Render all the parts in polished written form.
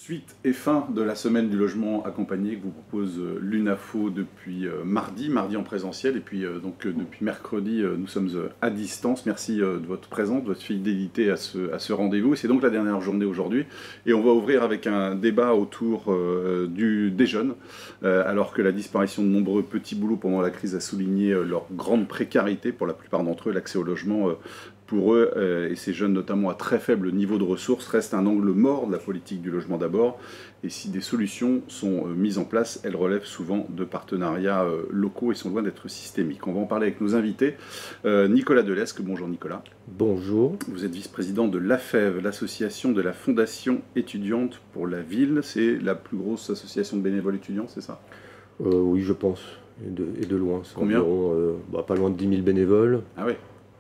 Suite et fin de la semaine du logement accompagné que vous propose l'UNAFO depuis mardi en présentiel, et puis depuis mercredi nous sommes à distance. Merci de votre présence, de votre fidélité à ce rendez-vous. C'est donc la dernière journée aujourd'hui et on va ouvrir avec un débat autour des jeunes, alors que la disparition de nombreux petits boulots pendant la crise a souligné leur grande précarité pour la plupart d'entre eux. L'accès au logement pour eux, et ces jeunes notamment à très faible niveau de ressources, reste un angle mort de la politique du logement d'abord. Et si des solutions sont mises en place, elles relèvent souvent de partenariats locaux et sont loin d'être systémiques. On va en parler avec nos invités. Nicolas Delesque, bonjour Nicolas. Bonjour. Vous êtes vice-président de l'AFEV, l'association de la Fondation étudiante pour la ville. C'est la plus grosse association de bénévoles étudiants, c'est ça? Oui, je pense, et de loin. Combien? Environ, pas loin de 10 000 bénévoles. Ah oui.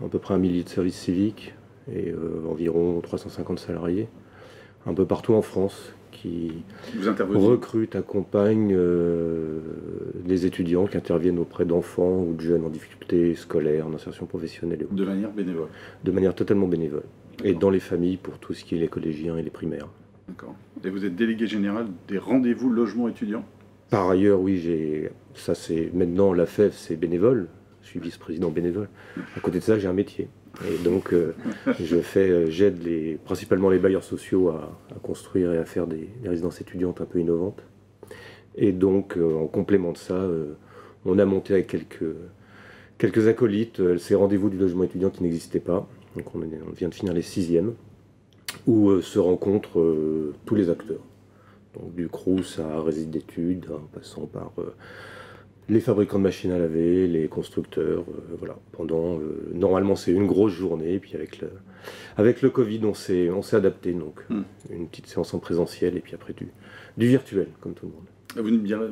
À peu près 1 millier de services civiques et environ 350 salariés, un peu partout en France, qui recrutent, accompagnent les étudiants qui interviennent auprès d'enfants ou de jeunes en difficulté scolaire, en insertion professionnelle. De manière bénévole? De manière totalement bénévole. Et dans les familles pour tout ce qui est les collégiens et les primaires. D'accord. Et vous êtes délégué général des rendez-vous logement étudiants? Par ailleurs, oui, ça c'est maintenant la FEV, c'est bénévole. Je suis vice-président bénévole. À côté de ça, j'ai un métier. Et donc, j'aide principalement les bailleurs sociaux à construire et à faire des résidences étudiantes un peu innovantes. Et donc, en complément de ça, on a monté avec quelques acolytes ces rendez-vous du logement étudiant qui n'existaient pas. Donc, on vient de finir les 6e, où se rencontrent tous les acteurs. Donc, du Crous à Résid d'études, en passant par les fabricants de machines à laver, les constructeurs, voilà. Normalement c'est une grosse journée, et puis avec le Covid on s'est adapté, donc une petite séance en présentiel et puis après du virtuel comme tout le monde.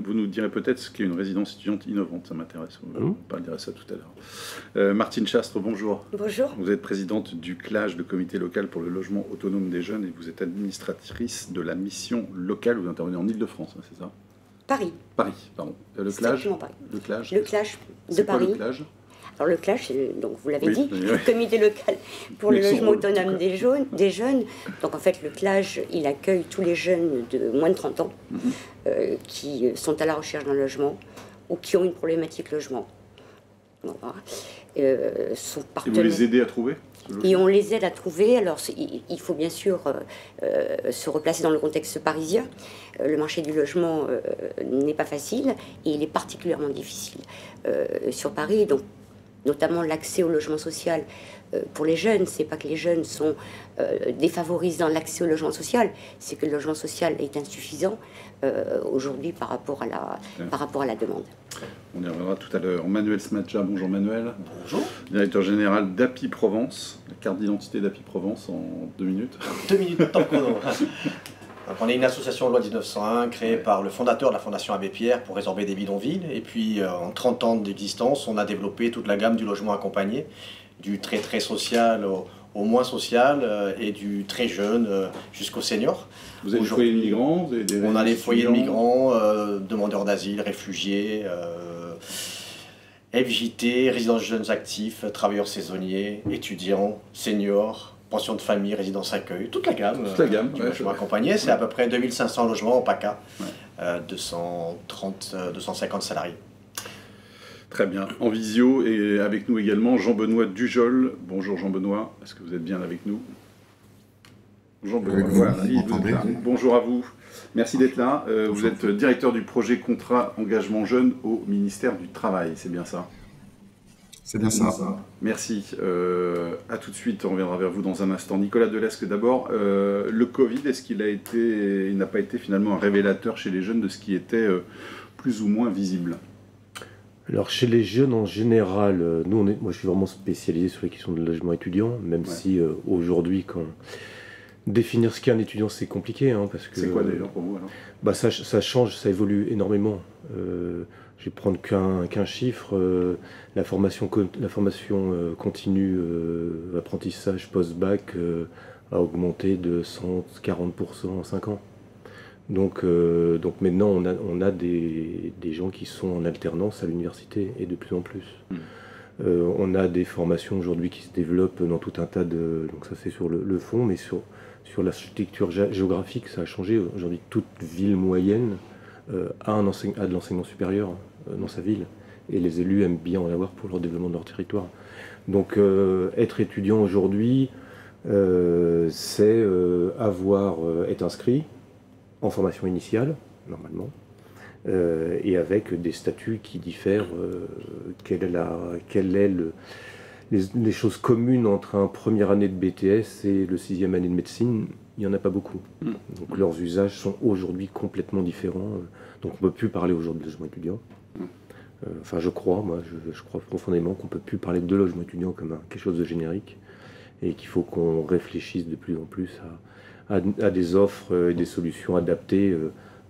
Vous nous direz peut-être ce qu'est une résidence étudiante innovante, ça m'intéresse, on parlera de ça tout à l'heure. Martine Chastre, bonjour. Bonjour. Vous êtes présidente du CLAGE, le comité local pour le logement autonome des jeunes, et vous êtes administratrice de la mission locale, vous intervenez en Ile-de-France, c'est ça? Paris. Paris, pardon. Le CLAGE. Paris. Le CLAGE. Le CLAGE de Paris. Le CLAGE. Alors le CLAGE, donc vous l'avez dit, le comité local pour le logement autonome des jeunes. Donc en fait le CLAGE, il accueille tous les jeunes de moins de 30 ans qui sont à la recherche d'un logement ou qui ont une problématique logement. Bon, voilà. Et vous les aidez à trouver? Et on les aide à trouver. Alors, il faut bien sûr se replacer dans le contexte parisien. Le marché du logement n'est pas facile et il est particulièrement difficile sur Paris. Donc, notamment l'accès au logement social pour les jeunes. C'est pas que les jeunes sont défavorisés dans l'accès au logement social, c'est que le logement social est insuffisant aujourd'hui par rapport à la demande. On y reviendra tout à l'heure. Manuel Smadja, bonjour Manuel. Bonjour. Directeur général d'API Provence, la carte d'identité d'API Provence en 2 minutes. 2 minutes, top chrono. Donc on est une association loi 1901 créée par le fondateur de la Fondation Abbé Pierre pour résorber des bidonvilles. Et puis en 30 ans d'existence, on a développé toute la gamme du logement accompagné, du très très social au moins social et du très jeune jusqu'au senior. Vous avez des foyers de migrants? On a les foyers de migrants, demandeurs d'asile, réfugiés, FJT, résidence jeunes actifs, travailleurs saisonniers, étudiants, seniors, pension de famille, résidence accueil, toute la gamme, du logement accompagné. C'est à peu près 2500 logements en PACA, 250 salariés. Très bien. En visio et avec nous également Jean-Benoît Dujol. Bonjour Jean-Benoît, est-ce que vous êtes bien avec nous? Jean-Benoît, bonjour à vous. Merci d'être là. Vous êtes directeur du projet Contrat Engagement Jeune au ministère du Travail, c'est bien ça? C'est bien ça. Merci. À tout de suite, on reviendra vers vous dans un instant. Nicolas Delesque d'abord. Le Covid, est-ce qu'il n'a pas été finalement un révélateur chez les jeunes de ce qui était plus ou moins visible? Alors chez les jeunes en général, moi je suis vraiment spécialisé sur les questions de logement étudiant, même si aujourd'hui, définir ce qu'est un étudiant c'est compliqué. Parce que, c'est quoi d'ailleurs pour vous alors? Ça change, ça évolue énormément. Je vais prendre qu'un chiffre, la formation continue, apprentissage post-bac a augmenté de 140% en 5 ans. Donc maintenant, on a des gens qui sont en alternance à l'université, et de plus en plus. On a des formations aujourd'hui qui se développent dans tout un tas de... Donc ça c'est sur le fond, mais sur Sur l'architecture géographique, ça a changé. Aujourd'hui, toute ville moyenne a de l'enseignement supérieur dans sa ville. Et les élus aiment bien en avoir pour le développement de leur territoire. Donc être étudiant aujourd'hui, c'est être inscrit en formation initiale, normalement, et avec des statuts qui diffèrent. Quelle est les choses communes entre un première année de BTS et le 6e année de médecine? Il n'y en a pas beaucoup. Donc leurs usages sont aujourd'hui complètement différents. Donc on ne peut plus parler aujourd'hui de logement étudiant. Enfin, je crois profondément qu'on ne peut plus parler de logement étudiant comme quelque chose de générique et qu'il faut qu'on réfléchisse de plus en plus à des offres et des solutions adaptées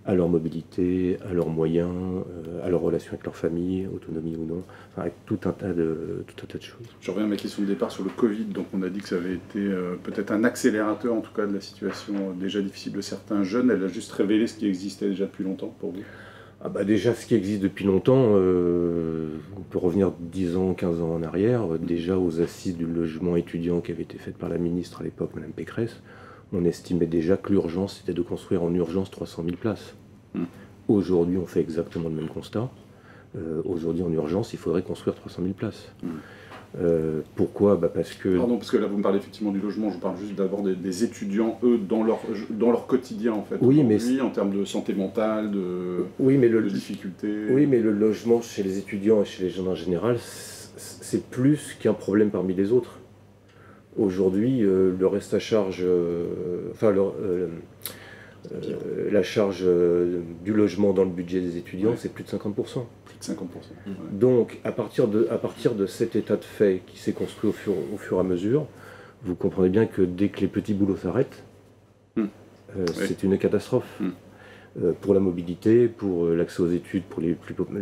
à leur mobilité, à leurs moyens, à leur relation avec leur famille, autonomie ou non, enfin, avec tout un tas de choses. Je reviens à ma question de départ sur le Covid. Donc on a dit que ça avait été peut-être un accélérateur en tout cas de la situation déjà difficile de certains jeunes. Elle a juste révélé ce qui existait déjà depuis longtemps pour vous. Déjà, ce qui existe depuis longtemps, on peut revenir 10 ans, 15 ans en arrière, déjà aux assises du logement étudiant qui avaient été faites par la ministre à l'époque, Mme Pécresse, on estimait déjà que l'urgence, c'était de construire en urgence 300 000 places. Aujourd'hui, on fait exactement le même constat. Aujourd'hui, en urgence, il faudrait construire 300 000 places. Pourquoi ? Parce que... Pardon, parce que là, vous me parlez effectivement du logement, je parle juste d'abord des étudiants, eux, dans leur quotidien, en fait. Oui, mais en termes de santé mentale, de difficultés. Oui, mais le logement chez les étudiants et chez les jeunes en général, c'est plus qu'un problème parmi les autres. Aujourd'hui, le reste à charge, la charge du logement dans le budget des étudiants, c'est plus de 50%. Plus de 50%. Ouais. Donc, à partir de cet état de fait qui s'est construit au fur et à mesure, vous comprenez bien que dès que les petits boulots s'arrêtent, c'est une catastrophe. Pour la mobilité, pour l'accès aux études, pour les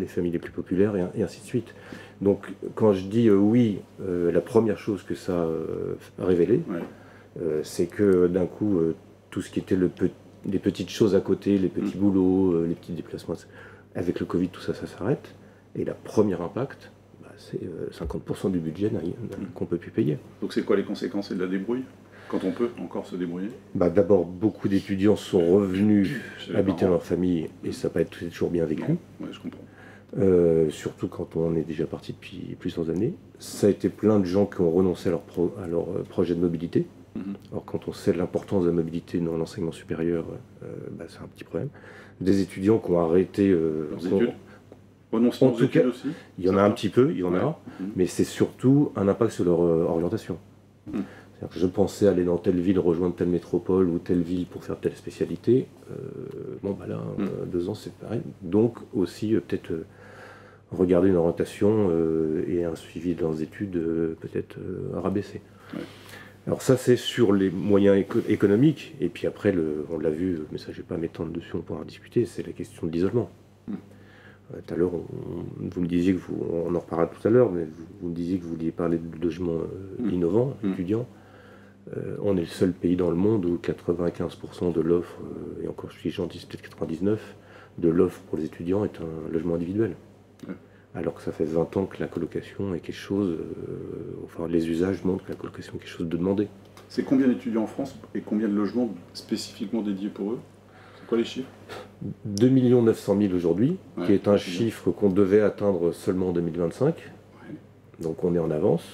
familles les plus populaires, et ainsi de suite. Donc, quand je dis la première chose que ça a révélé, c'est que d'un coup, tout ce qui était les petites choses à côté, les petits boulots, les petits déplacements, avec le Covid, tout ça, ça s'arrête. Et le premier impact, c'est 50% du budget qu'on ne peut plus payer. Donc c'est quoi les conséquences? C'est de la débrouille? Quand on peut encore se débrouiller? D'abord, beaucoup d'étudiants sont revenus habiter dans leur famille et ça n'a pas été toujours bien vécu. Oui, je comprends. Surtout quand on est déjà parti depuis plusieurs années. Ça a été plein de gens qui ont renoncé à leur projet de mobilité. Alors quand on sait l'importance de la mobilité dans l'enseignement supérieur, c'est un petit problème. Des étudiants qui ont arrêté leurs études. Renoncement aux études aussi. Il y en a un petit peu, il y en a, mais c'est surtout un impact sur leur orientation. Que je pensais aller dans telle ville, rejoindre telle métropole ou telle ville pour faire telle spécialité. 2 ans c'est pareil. Donc aussi peut-être regarder une orientation et un suivi de leurs études peut-être rabaissé. Alors ça c'est sur les moyens économiques. Et puis après, on l'a vu, mais ça je ne vais pas m'étendre dessus, on pourra en discuter, c'est la question de l'isolement. Tout à l'heure, vous me disiez on en reparlera tout à l'heure, mais vous me disiez que vous vouliez parler de logement innovant, étudiant. On est le seul pays dans le monde où 95% de l'offre, et encore je suis gentil, c'est peut-être 99%, de l'offre pour les étudiants est un logement individuel. Alors que ça fait 20 ans que la colocation est quelque chose, les usages montrent que la colocation est quelque chose de demandé. C'est combien d'étudiants en France et combien de logements spécifiquement dédiés pour eux? C'est quoi les chiffres? 2 900 000 aujourd'hui, qui est un chiffre qu'on devait atteindre seulement en 2025. Donc on est en avance.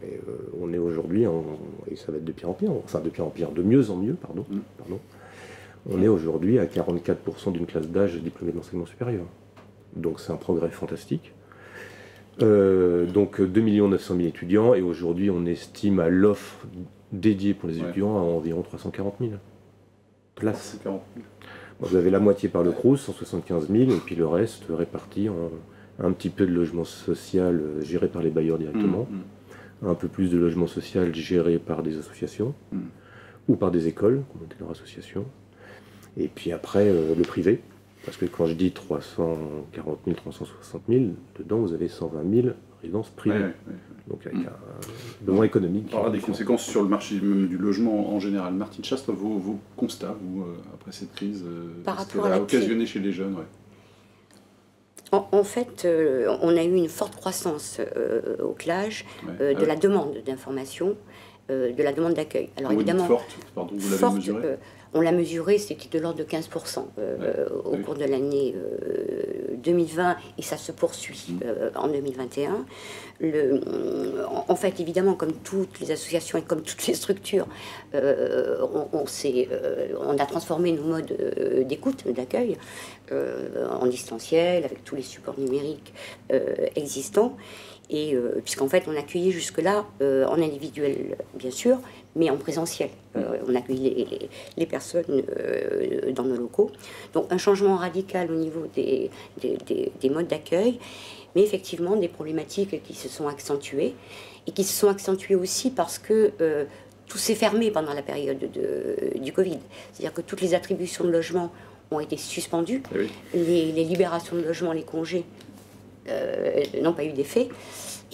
Mais on est aujourd'hui, et ça va être de pire en pire, de mieux en mieux, pardon. On est aujourd'hui à 44% d'une classe d'âge diplômée de l'enseignement supérieur. Donc c'est un progrès fantastique. Donc 2 900 000 étudiants, et aujourd'hui on estime à l'offre dédiée pour les étudiants à environ 340 000 places. 340 000. Vous avez la moitié par le Crous, 175 000, et puis le reste réparti en un petit peu de logement social géré par les bailleurs directement. Un peu plus de logement social géré par des associations ou par des écoles, comme leur association. Et puis après, le privé, parce que quand je dis 340 000, 360 000, dedans vous avez 120 000 résidences privées. Donc avec un besoin économique. On aura des conséquences sur le marché même du logement en général. Martine Chastre, vos constats, après cette crise, ce qu'elle a occasionné chez les jeunes. En fait, on a eu une forte croissance au CLAGE de la demande d'information de la demande d'accueil. Alors évidemment, forte, pardon, vous l'avez mesuré on l'a mesuré, c'était de l'ordre de 15% au cours de l'année 2020 et ça se poursuit en 2021. En fait, évidemment, comme toutes les associations et comme toutes les structures, on a transformé nos modes d'écoute, d'accueil, en distanciel, avec tous les supports numériques existants. Et puisqu'en fait, on accueillait jusque-là en individuel, bien sûr, mais en présentiel. On accueillait les personnes dans nos locaux. Donc un changement radical au niveau des modes d'accueil, mais effectivement des problématiques qui se sont accentuées, et qui se sont accentuées aussi parce que tout s'est fermé pendant la période du Covid. C'est-à-dire que toutes les attributions de logement ont été suspendues, oui. Les libérations de logement, les congés n'ont pas eu d'effet.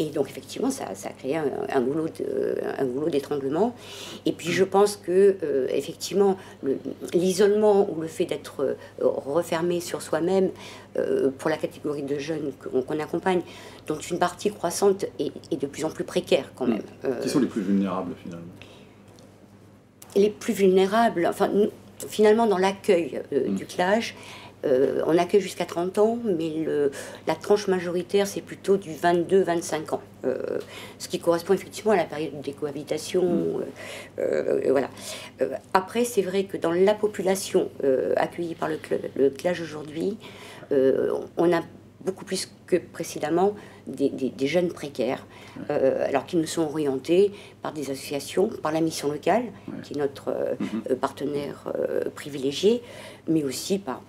Et donc, effectivement, ça a créé un goulot d'étranglement. Et puis, je pense que, effectivement, l'isolement ou le fait d'être refermé sur soi-même pour la catégorie de jeunes qu'on accompagne, dont une partie croissante est de plus en plus précaire, quand même. Qui sont les plus vulnérables, finalement? Les plus vulnérables, enfin, finalement, dans l'accueil du CLAGE, on accueille jusqu'à 30 ans, mais la tranche majoritaire, c'est plutôt du 22-25 ans. Ce qui correspond effectivement à la période de cohabitation. Voilà. Après, c'est vrai que dans la population accueillie par le CLAGE aujourd'hui, on a beaucoup plus que précédemment des jeunes précaires, alors qu'ils nous sont orientés par des associations, par la mission locale, qui est notre partenaire privilégié, mais aussi par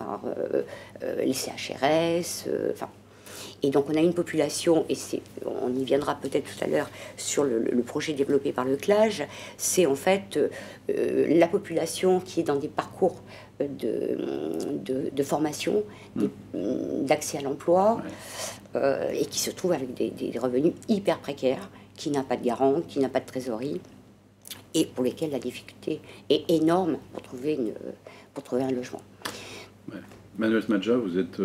les CHRS. Et donc on a une population, et on y viendra peut-être tout à l'heure sur le projet développé par le CLAGE, c'est en fait la population qui est dans des parcours de formation, d'accès à l'emploi, et qui se trouve avec des revenus hyper précaires, qui n'a pas de garant, qui n'a pas de trésorerie, et pour lesquels la difficulté est énorme pour trouver un logement. Ouais. Manuel Smadja, vous êtes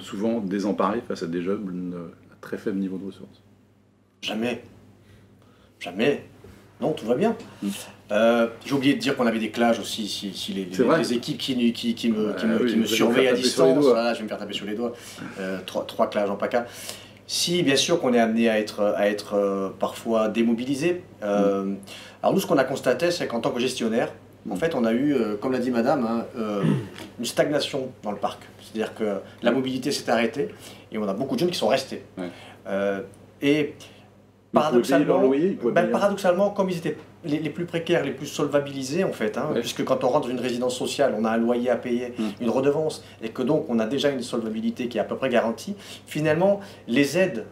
souvent désemparé face à des jeunes à très faible niveau de ressources. Jamais. Non, tout va bien. J'ai oublié de dire qu'on avait des clages aussi, si les équipes qui me surveillent à distance, voilà, je vais me faire taper sur les doigts, 3 clages en PACA. Si, bien sûr qu'on est amené à être parfois démobilisé. Alors nous, ce qu'on a constaté, c'est qu'en tant que gestionnaire, en fait, on a eu, comme l'a dit madame, une stagnation dans le parc. C'est-à-dire que la mobilité s'est arrêtée et on a beaucoup de jeunes qui sont restés. Et paradoxalement, comme ils étaient les plus précaires, les plus solvabilisés en fait, puisque quand on rentre dans une résidence sociale, on a un loyer à payer, une redevance, et que donc on a déjà une solvabilité qui est à peu près garantie, finalement, les aides,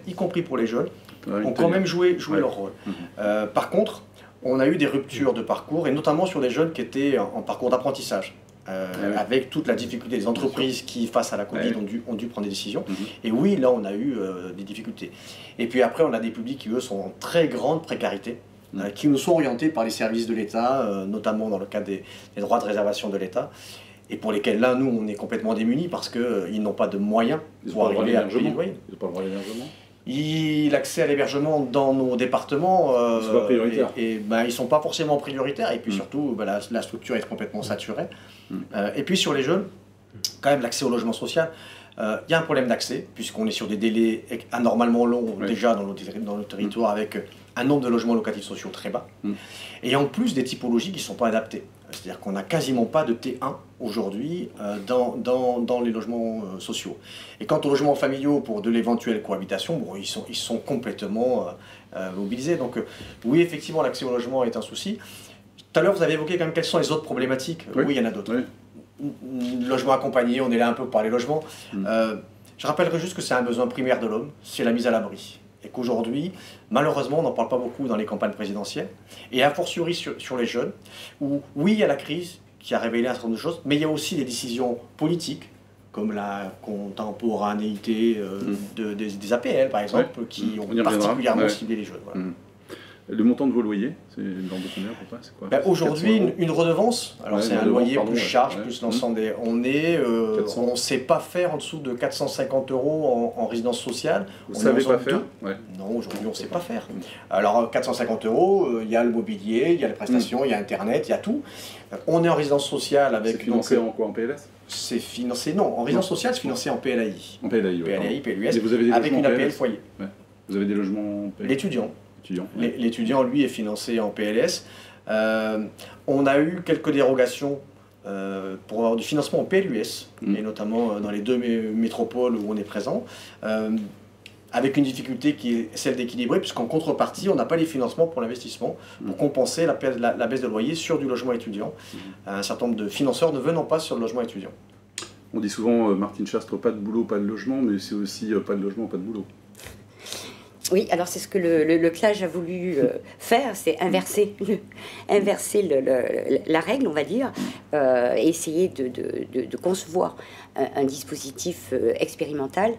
y compris pour les jeunes, ont quand même joué leur rôle. Par contre, on a eu des ruptures de parcours, et notamment sur les jeunes qui étaient en parcours d'apprentissage. Avec toute la difficulté des entreprises qui, face à la Covid, ont dû prendre des décisions. Et oui, là, on a eu des difficultés. Et puis après, on a des publics qui, eux, sont en très grande précarité, qui nous sont orientés par les services de l'État, notamment dans le cadre des droits de réservation de l'État, et pour lesquels, là, nous, on est complètement démunis parce qu'ils n'ont pas de moyens pour arriver à payer. Ils n'ont pas le droit à l'hébergement. L'accès à l'hébergement dans nos départements, ils ne sont pas forcément prioritaires, et puis surtout la structure est complètement saturée. Et puis sur les jeunes, quand même l'accès au logement social, il y a un problème d'accès, puisqu'on est sur des délais anormalement longs déjà dans nos territoires, avec un nombre de logements locatifs sociaux très bas, et en plus des typologies qui ne sont pas adaptées. C'est-à-dire qu'on n'a quasiment pas de T1 aujourd'hui dans les logements sociaux. Et quant aux logements familiaux pour de l'éventuelle cohabitation, bon, ils sont complètement mobilisés. Donc oui, effectivement, l'accès au logement est un souci. Tout à l'heure, vous avez évoqué quand même quelles sont les autres problématiques. Oui, il y en a d'autres. Logement accompagné, on est là un peu pour parler logement. Je rappellerai juste que c'est un besoin primaire de l'homme, c'est la mise à l'abri. Et qu'aujourd'hui, malheureusement, on n'en parle pas beaucoup dans les campagnes présidentielles, et a fortiori sur les jeunes, où oui, il y a la crise qui a révélé un certain nombre de choses, mais il y a aussi des décisions politiques, comme la contemporanéité des APL, par exemple, qui ont particulièrement ciblé les jeunes. Voilà. Le montant de vos loyers, c'est dans de combien pour toi? C'est quoi? Aujourd'hui, une redevance, alors c'est un loyer plus charge, ouais. plus l'ensemble des... On ne sait pas faire en dessous de 450 € en résidence sociale. Vous ne savez pas faire? Non, aujourd'hui on ne sait pas faire. Alors 450 €, il y a le mobilier, il y a les prestations, il y a Internet, il y a tout. On est en résidence sociale avec... C'est financé en quoi? En PLS? C'est financé, non, en résidence sociale, c'est financé en PLAI. En PLAI, oui. PLAI, PLUS, et vous avez des avec une APL PLS? foyer. Ouais. Vous avez des logements PLS? L'étudiant. Ouais. L'étudiant, lui, est financé en PLS. On a eu quelques dérogations pour avoir du financement en PLUS, et notamment dans les 2 métropoles où on est présent, avec une difficulté qui est celle d'équilibrer, puisqu'en contrepartie, on n'a pas les financements pour l'investissement, pour compenser la baisse de loyer sur du logement étudiant. Un certain nombre de financeurs ne venant pas sur le logement étudiant. On dit souvent, Martine Chastre, pas de boulot, pas de logement, mais c'est aussi pas de logement, pas de boulot. Oui, alors c'est ce que le CLAGE a voulu faire, c'est inverser la règle, on va dire, et essayer de concevoir un dispositif expérimental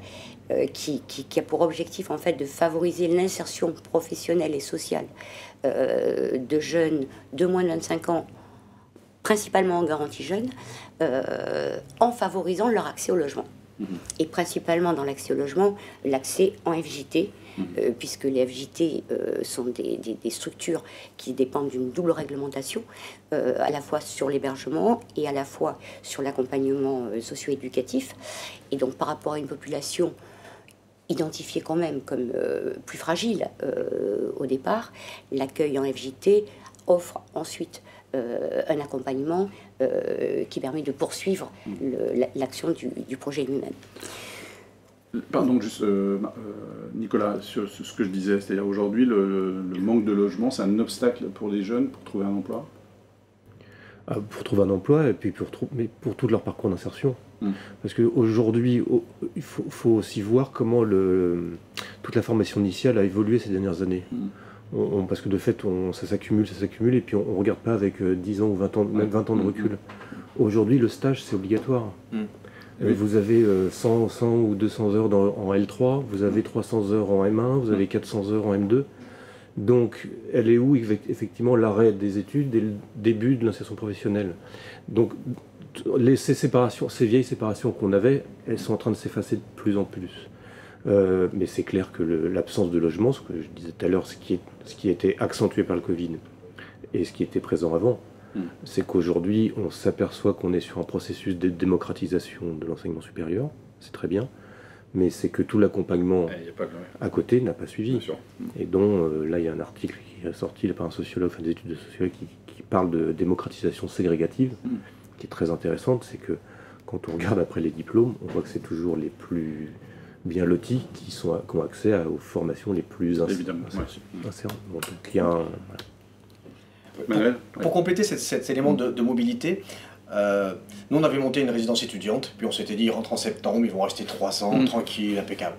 qui a pour objectif en fait de favoriser l'insertion professionnelle et sociale de jeunes de moins de 25 ans, principalement en garantie jeune, en favorisant leur accès au logement. Et principalement dans l'accès au logement, l'accès en FJT, puisque les FJT sont des structures qui dépendent d'une double réglementation, à la fois sur l'hébergement et à la fois sur l'accompagnement socio-éducatif. Et donc par rapport à une population identifiée quand même comme plus fragile au départ, l'accueil en FJT offre ensuite un accompagnement qui permet de poursuivre l'action du projet lui-même. Pardon, juste Nicolas, sur ce que je disais, c'est-à-dire aujourd'hui le manque de logement, c'est un obstacle pour les jeunes pour trouver un emploi? Pour trouver un emploi et puis mais pour tout leur parcours d'insertion. Parce qu'aujourd'hui, il faut aussi voir comment toute la formation initiale a évolué ces dernières années. Parce que de fait, ça s'accumule, et puis on ne regarde pas avec 10 ans ou 20 ans, même 20 ans de recul. Aujourd'hui, le stage, c'est obligatoire. Vous avez 100 ou 200 heures en L3, vous avez 300 heures en M1, vous avez 400 heures en M2. Donc, elle est où effectivement l'arrêt des études et le début de l'insertion professionnelle? Donc, ces vieilles séparations qu'on avait, elles sont en train de s'effacer de plus en plus. Mais c'est clair que l'absence de logement, ce que je disais tout à l'heure, ce qui était accentué par le Covid et ce qui était présent avant, c'est qu'aujourd'hui, on s'aperçoit qu'on est sur un processus de démocratisation de l'enseignement supérieur, c'est très bien, mais c'est que tout l'accompagnement à côté n'a pas suivi. Et donc, là, il y a un article qui est sorti par un sociologue, des études de sociologue, qui parle de démocratisation ségrégative, qui est très intéressante. C'est que quand on regarde après les diplômes, on voit que c'est toujours les plus bien lotis qui ont accès aux formations les plus insérentes. Bon, donc, il y a Pour compléter cet élément de mobilité, nous on avait monté une résidence étudiante, puis on s'était dit ils rentrent en septembre, ils vont rester 3 ans, tranquille, impeccable.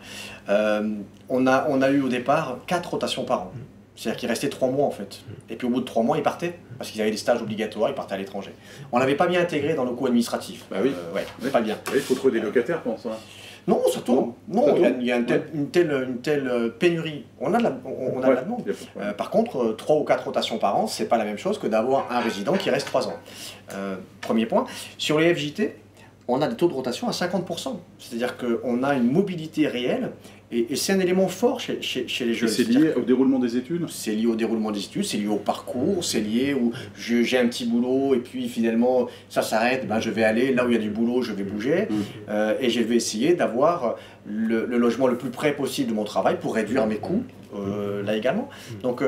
On a eu au départ 4 rotations par an. C'est-à-dire qu'ils restaient 3 mois en fait. Et puis au bout de 3 mois, ils partaient, parce qu'ils avaient des stages obligatoires, ils partaient à l'étranger. On l'avait pas bien intégré dans nos coûts administratifs. Bah oui. Pas bien. Il faut trouver des locataires pour ça. Non, ça tourne. Non, il y a une telle pénurie. On a de la demande. Par contre, 3 ou 4 rotations par an, c'est pas la même chose que d'avoir un résident qui reste 3 ans. Premier point. Sur les FJT, on a des taux de rotation à 50%. C'est-à-dire qu'on a une mobilité réelle, et c'est un élément fort chez les jeunes. C'est lié au déroulement des études? C'est lié au déroulement des études, c'est lié au parcours, c'est lié où j'ai un petit boulot, et puis finalement, ça s'arrête, je vais aller là où il y a du boulot, je vais bouger, et je vais essayer d'avoir le logement le plus près possible de mon travail pour réduire mes coûts, là également. Donc,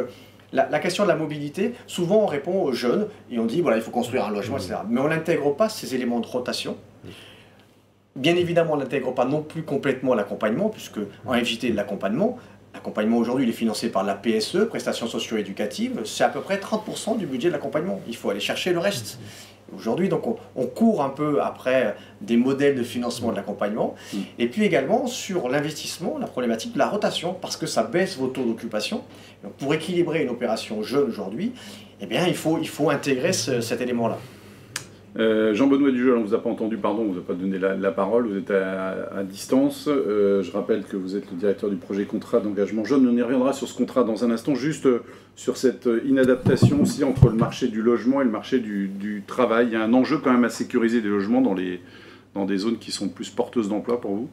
la question de la mobilité, souvent on répond aux jeunes, et on dit, voilà, il faut construire un logement, etc. Mais on n'intègre pas ces éléments de rotation. Bien évidemment, on n'intègre pas non plus complètement l'accompagnement, puisque en FJT, l'accompagnement aujourd'hui, il est financé par la PSE, prestations socio-éducatives, c'est à peu près 30% du budget de l'accompagnement. Il faut aller chercher le reste. Aujourd'hui, donc, on court un peu après des modèles de financement de l'accompagnement. Et puis également, sur l'investissement, la problématique de la rotation, parce que ça baisse vos taux d'occupation. Donc, pour équilibrer une opération jeune aujourd'hui, eh bien, il faut intégrer cet élément-là. Jean-Benoît Dujol, on ne vous a pas entendu, pardon, on ne vous a pas donné la parole, vous êtes à distance. Je rappelle que vous êtes le directeur du projet Contrat d'engagement jeune. On y reviendra sur ce contrat dans un instant, juste sur cette inadaptation aussi entre le marché du logement et le marché du travail. Il y a un enjeu quand même à sécuriser des logements dans des zones qui sont plus porteuses d'emploi pour vous?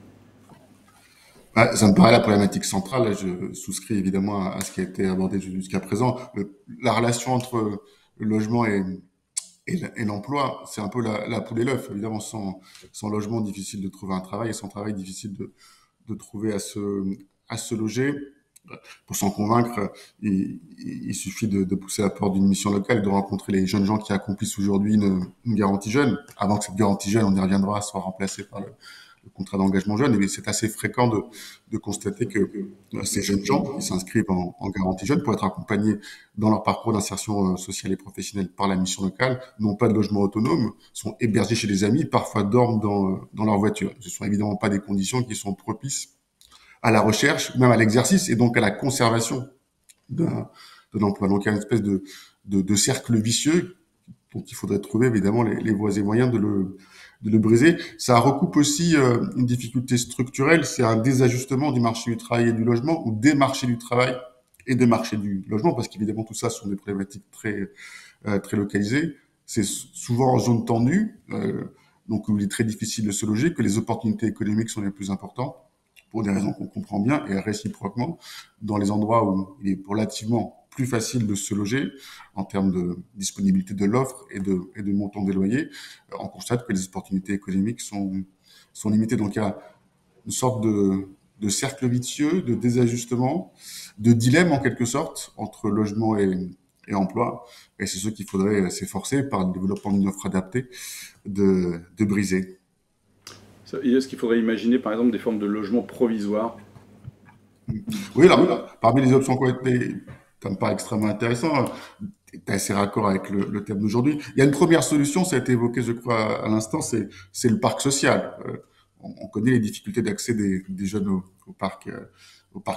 Ça me paraît la problématique centrale. Je souscris évidemment à ce qui a été abordé jusqu'à présent. La relation entre le logement et l'emploi, c'est un peu la poule et l'œuf. Évidemment, sans logement, difficile de trouver un travail, et sans travail, difficile de trouver à se loger. Pour s'en convaincre, il suffit de pousser la porte d'une mission locale, de rencontrer les jeunes gens qui accomplissent aujourd'hui une garantie jeune, avant que cette garantie jeune, on y reviendra, soit remplacée par le contrat d'engagement jeune. Et c'est assez fréquent de constater que ces jeunes gens qui s'inscrivent en garantie jeune pour être accompagnés dans leur parcours d'insertion sociale et professionnelle par la mission locale n'ont pas de logement autonome, sont hébergés chez des amis, parfois dorment dans leur voiture. Ce ne sont évidemment pas des conditions qui sont propices à la recherche, même à l'exercice et donc à la conservation de l'emploi. Donc il y a une espèce de cercle vicieux dont il faudrait trouver évidemment les voies et moyens de le briser. Ça recoupe aussi une difficulté structurelle, c'est un désajustement du marché du travail et du logement, ou des marchés du travail et des marchés du logement, parce qu'évidemment tout ça sont des problématiques très localisées. C'est souvent en zone tendue, donc où il est très difficile de se loger, que les opportunités économiques sont les plus importantes, pour des raisons qu'on comprend bien, et réciproquement, dans les endroits où il est relativement plus facile de se loger en termes de disponibilité de l'offre et de montant des loyers, on constate que les opportunités économiques sont limitées. Donc il y a une sorte de cercle vicieux, de désajustement, de dilemme en quelque sorte entre logement et emploi. Et c'est ce qu'il faudrait s'efforcer par le développement d'une offre adaptée de briser. Est-ce qu'il faudrait imaginer par exemple des formes de logement provisoire? Oui, alors, parmi les options qui ont été, ça me paraît extrêmement intéressant, c'est assez raccord avec le thème d'aujourd'hui. Il y a une première solution, ça a été évoqué, je crois, à l'instant, c'est le parc social. On connaît les difficultés d'accès des jeunes au parc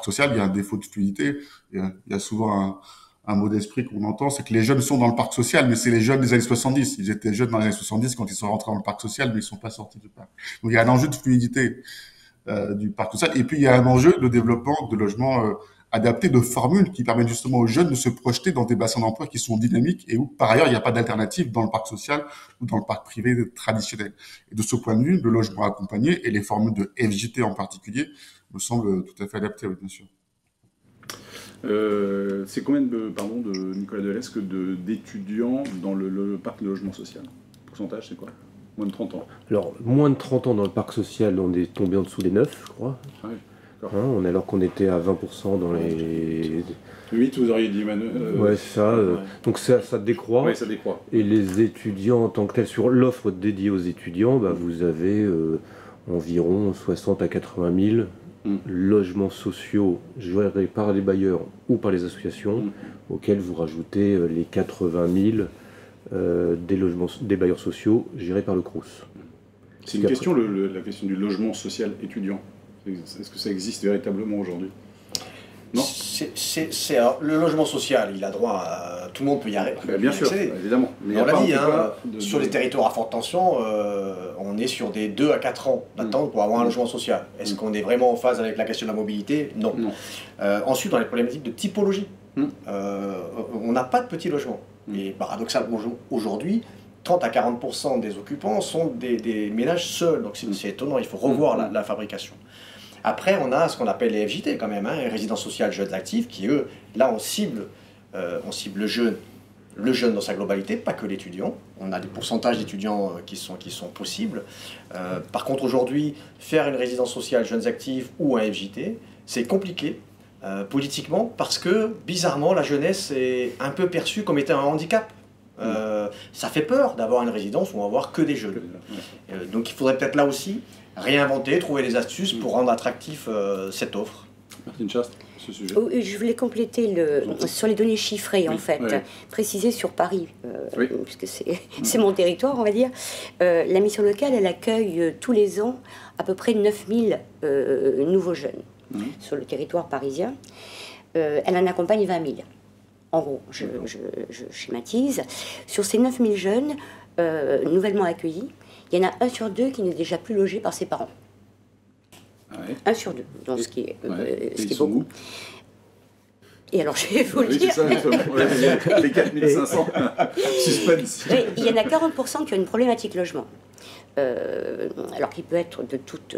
social. Il y a un défaut de fluidité. Il y a souvent un mot d'esprit qu'on entend, c'est que les jeunes sont dans le parc social, mais c'est les jeunes des années 70. Ils étaient jeunes dans les années 70 quand ils sont rentrés dans le parc social, mais ils sont pas sortis du parc. Donc il y a un enjeu de fluidité du parc social. Et puis il y a un enjeu de développement de logements adaptés, de formules qui permettent justement aux jeunes de se projeter dans des bassins d'emploi qui sont dynamiques et où par ailleurs il n'y a pas d'alternative dans le parc social ou dans le parc privé traditionnel. Et de ce point de vue, le logement accompagné et les formules de FJT en particulier me semblent tout à fait adaptées, oui, bien sûr. C'est combien de Nicolas Delesque d'étudiants dans le parc de logement social? Le pourcentage, c'est quoi? Moins de 30 ans. Alors, moins de 30 ans dans le parc social, on est tombé en dessous des 9, je crois. Ah oui, alors qu'on était à 20% dans les... 8, vous auriez dit, Manuel. Ouais, c'est ça. Donc ça décroît. Oui, ça décroît. Et les étudiants en tant que tels, sur l'offre dédiée aux étudiants, vous avez environ 60 à 80 000 logements sociaux gérés par les bailleurs ou par les associations, auxquels vous rajoutez les 80 000 des bailleurs sociaux gérés par le Crous. C'est une question, la question du logement social étudiant. Est-ce que ça existe véritablement aujourd'hui? Non. Alors, le logement social, il a droit à... Tout le monde peut y arriver. Bien sûr, évidemment. Mais on l'a dit, sur les territoires à forte tension, on est sur des 2 à 4 ans d'attente pour avoir un logement social. Est-ce qu'on est vraiment en phase avec la question de la mobilité? Non. Ensuite, dans les problématiques de typologie, on n'a pas de petits logements. Et paradoxalement, aujourd'hui, 30 à 40% des occupants sont des ménages seuls. Donc c'est étonnant, il faut revoir la fabrication. Après, on a ce qu'on appelle les FJT quand même, les résidences sociales jeunes actifs, qui eux, là, on cible le jeune dans sa globalité, pas que l'étudiant. On a des pourcentages d'étudiants qui sont possibles. Par contre, aujourd'hui, faire une résidence sociale jeunes actifs ou un FJT, c'est compliqué politiquement, parce que, bizarrement, la jeunesse est un peu perçue comme étant un handicap. Ça fait peur d'avoir une résidence où on va avoir que des jeunes. Donc il faudrait peut-être là aussi réinventer, trouver des astuces pour rendre attractif cette offre. Martine Chast, ce sujet. Je voulais compléter sur les données chiffrées, en fait, préciser sur Paris, puisque c'est mon territoire, on va dire. La mission locale, elle accueille tous les ans à peu près 9000 nouveaux jeunes sur le territoire parisien. Elle en accompagne 20 000. En gros, je schématise. Sur ces 9000 jeunes nouvellement accueillis, il y en a 1 sur 2 qui n'est déjà plus logé par ses parents. Ah ouais. 1 sur 2, donc ce qui est ils sont beaucoup. où? Et alors, je vais vous le Oui, dire. c'est ça, justement. Les 4500. Suspense. Oui, il y en a 40% qui ont une problématique logement. Alors qu'il peut être de toute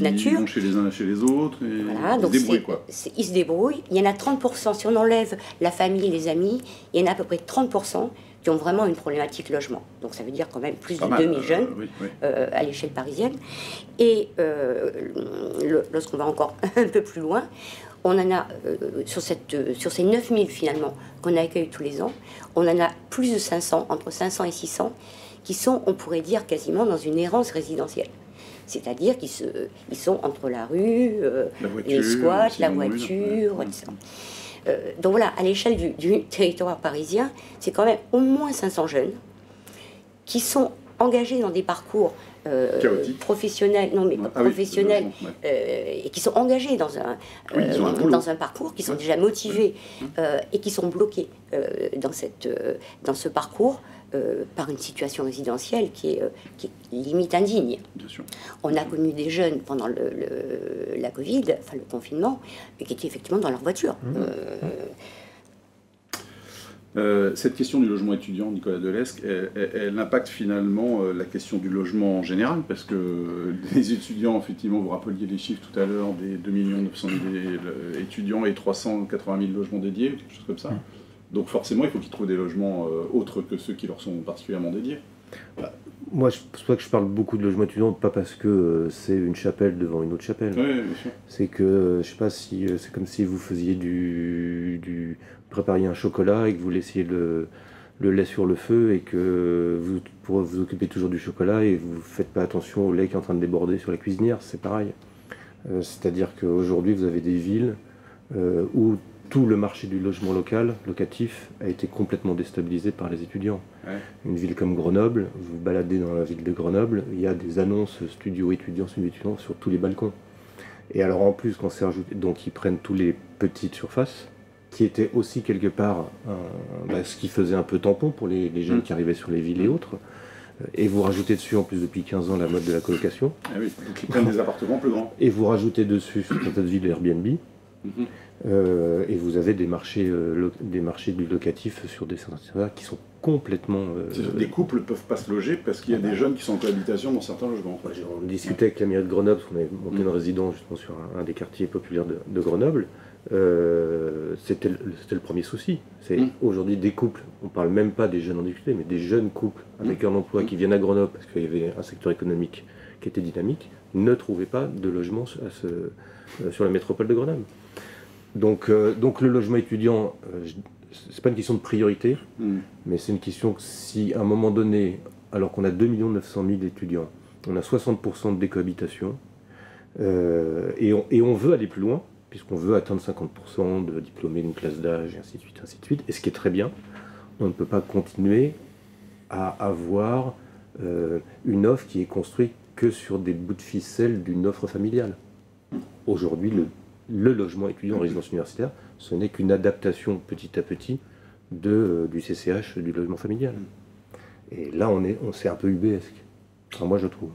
nature. Ils vont chez les uns chez les autres et Voilà, ils donc se débrouillent, quoi. ils se débrouillent. Il y en a 30%, si on enlève la famille, les amis, il y en a à peu près 30% qui ont vraiment une problématique logement. Donc ça veut dire quand même plus de 2000 jeunes à l'échelle parisienne. Et lorsqu'on va encore un peu plus loin, on en a, sur ces 9000 finalement qu'on accueille tous les ans, on en a plus de 500, entre 500 et 600, qui sont, on pourrait dire, quasiment dans une errance résidentielle. C'est-à-dire qu'ils sont entre la rue, les squats, la voiture, etc. Donc voilà, à l'échelle du territoire parisien, c'est quand même au moins 500 jeunes qui sont engagés dans des parcours professionnels, professionnels, et qui sont engagés dans un parcours, qui sont déjà motivés et qui sont bloqués dans ce parcours par une situation résidentielle qui est limite indigne. Bien sûr. On a connu des jeunes pendant la Covid, enfin le confinement, qui étaient effectivement dans leur voiture. Cette question du logement étudiant, Nicolas Delescq, elle impacte finalement la question du logement en général, parce que les étudiants, effectivement, vous rappeliez les chiffres tout à l'heure, des 2 900 000 étudiants et 380 000 logements dédiés, quelque chose comme ça. Donc forcément, il faut qu'ils trouvent des logements autres que ceux qui leur sont particulièrement dédiés. Moi, c'est pour ça que je parle beaucoup de logements étudiants, pas parce que c'est une chapelle devant une autre chapelle. Oui, bien sûr. C'est que, je sais pas, si c'est comme si vous faisiez prépariez un chocolat et que vous laissiez le lait sur le feu et que vous occupez toujours du chocolat et vous faites pas attention au lait qui est en train de déborder sur la cuisinière, c'est pareil. C'est-à-dire qu'aujourd'hui, vous avez des villes où tout le marché du logement locatif, a été complètement déstabilisé par les étudiants. Ouais. Une ville comme Grenoble, vous vous baladez dans la ville de Grenoble, il y a des annonces studio étudiants sur tous les balcons. Et alors en plus, quand c'est rajouté, donc ils prennent tous les petites surfaces, qui étaient aussi quelque part ce qui faisait un peu tampon pour les jeunes qui arrivaient sur les villes et autres. Et vous rajoutez dessus, en plus depuis 15 ans, la mode de la colocation. Ah oui, donc ils prennent des appartements plus grands. Et vous rajoutez dessus, sur cette ville, Airbnb. Et vous avez des marchés du locatif sur des centres qui sont complètement... Des couples ne peuvent pas se loger parce qu'il y a des jeunes qui sont en cohabitation dans certains logements. On discutait avec la mairie de Grenoble, parce qu'on avait monté une résidence justement sur un des quartiers populaires de Grenoble. C'était le premier souci. C'est aujourd'hui des couples, on ne parle même pas des jeunes en difficulté, mais des jeunes couples avec un emploi qui viennent à Grenoble parce qu'il y avait un secteur économique qui était dynamique, ne trouvaient pas de logement sur la métropole de Grenoble. Donc le logement étudiant, c'est pas une question de priorité, mais c'est une question que si à un moment donné, alors qu'on a 2 900 000 étudiants, on a 60% de décohabitation, et on veut aller plus loin, puisqu'on veut atteindre 50% de diplômés d'une classe d'âge, et ainsi de suite, et ce qui est très bien, on ne peut pas continuer à avoir une offre qui est construite que sur des bouts de ficelle d'une offre familiale. Aujourd'hui, le logement étudiant en résidence universitaire, ce n'est qu'une adaptation petit à petit du CCH, du logement familial. Et là, c'est un peu UBesque. Enfin, moi, je trouve.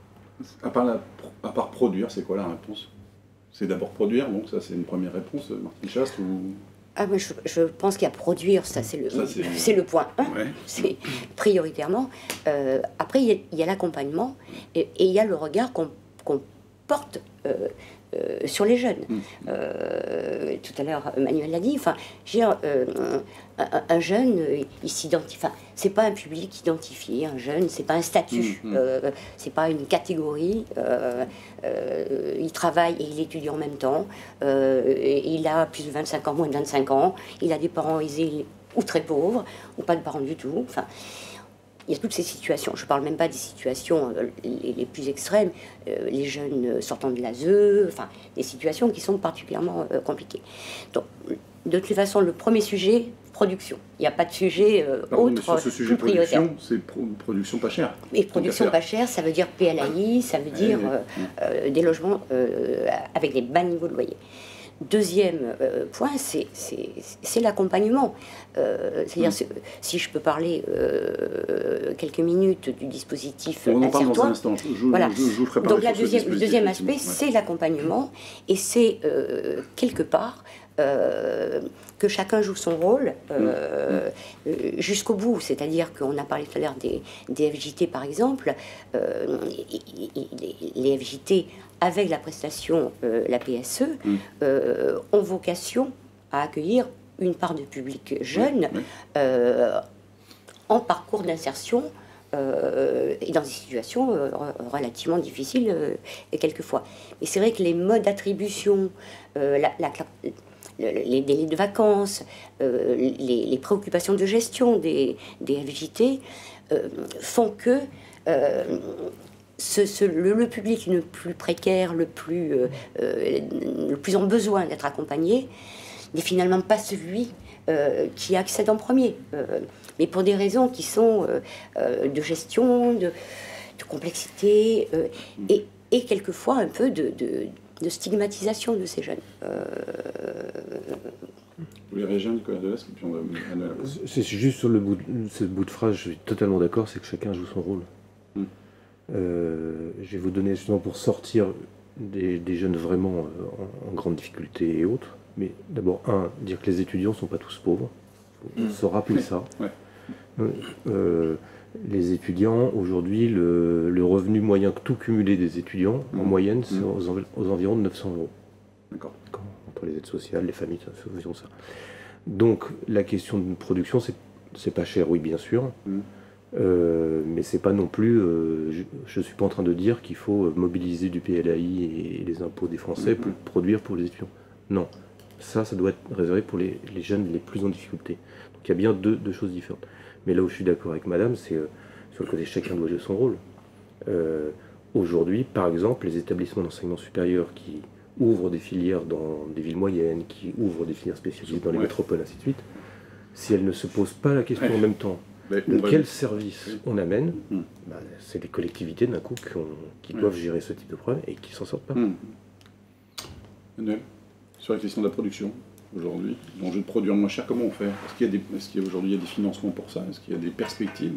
À part produire, c'est quoi la réponse? C'est d'abord produire, donc ça c'est une première réponse, Martine Chastre, ou... Mais je pense qu'il y a produire, c'est le point 1, c'est prioritairement. Après, il y a l'accompagnement et il y a le regard qu'on porte sur les jeunes. Tout à l'heure, Manuel l'a dit, enfin, un jeune, il s'identifie, enfin, c'est pas un public identifié, un jeune, c'est pas un statut, c'est pas une catégorie, il travaille et il étudie en même temps, il a plus de 25 ans, moins de 25 ans, il a des parents aisés ou très pauvres, ou pas de parents du tout, enfin... Il y a toutes ces situations. Je ne parle même pas des situations les plus extrêmes, les jeunes sortant de l'ASE, enfin, des situations qui sont particulièrement compliquées. Donc, de toute façon, le premier sujet, production. Il n'y a pas de sujet autre ce sujet plus prioritaire. C'est production pas chère. Et production pas chère, ça veut dire PLAI, ça veut dire des logements avec des bas niveaux de loyer. Deuxième point, c'est l'accompagnement. C'est-à-dire, si je peux parler quelques minutes du dispositif on en parle dans un Assieds-toi. instant. Voilà. Je vous ferai Donc le deuxième aspect, c'est l'accompagnement, et c'est quelque part que chacun joue son rôle jusqu'au bout. C'est-à-dire qu'on a parlé tout à l'heure des FJT, par exemple. Les FJT, avec la prestation, la PSE, ont vocation à accueillir une part de public jeune en parcours d'insertion et dans des situations relativement difficiles quelquefois. Mais c'est vrai que les modes d'attribution, les délais de vacances, les préoccupations de gestion des FJT font que le public le plus précaire, le plus en besoin d'être accompagné, n'est finalement pas celui qui accède en premier. Mais pour des raisons qui sont de gestion, de complexité et quelquefois un peu de stigmatisation de ces jeunes. Vous voulez réagir, Nicolas Delesque, et puis on va Manuel. C'est juste sur ce bout de phrase, je suis totalement d'accord, c'est que chacun joue son rôle. Je vais vous donner justement pour sortir des jeunes vraiment en grande difficulté et autres. Mais d'abord, dire que les étudiants ne sont pas tous pauvres. Il faut se rappeler ça. Les étudiants, aujourd'hui, le revenu moyen tout cumulé des étudiants, en moyenne, c'est aux environs de 900 €. D'accord. Entre les aides sociales, les familles, ça. Donc, la question de production, c'est pas cher, oui, bien sûr. Mais c'est pas non plus. Je suis pas en train de dire qu'il faut mobiliser du PLAI et les impôts des Français pour produire pour les étudiants. Non. Ça doit être réservé pour les jeunes les plus en difficulté. Donc il y a bien deux choses différentes. Mais là où je suis d'accord avec madame, c'est sur le côté chacun doit jouer son rôle. Aujourd'hui, par exemple, les établissements d'enseignement supérieur qui ouvrent des filières dans des villes moyennes, qui ouvrent des filières spécialisées dans les métropoles, ainsi de suite, si elles ne se posent pas la question en même temps de quel service on amène, c'est les collectivités d'un coup qui doivent gérer ce type de problème et qui s'en sortent pas. Manuel, sur la question de la production, aujourd'hui, l'enjeu de produire moins cher, comment on fait? Est-ce qu'il y a aujourd'hui des financements pour ça? Est-ce qu'il y a des perspectives?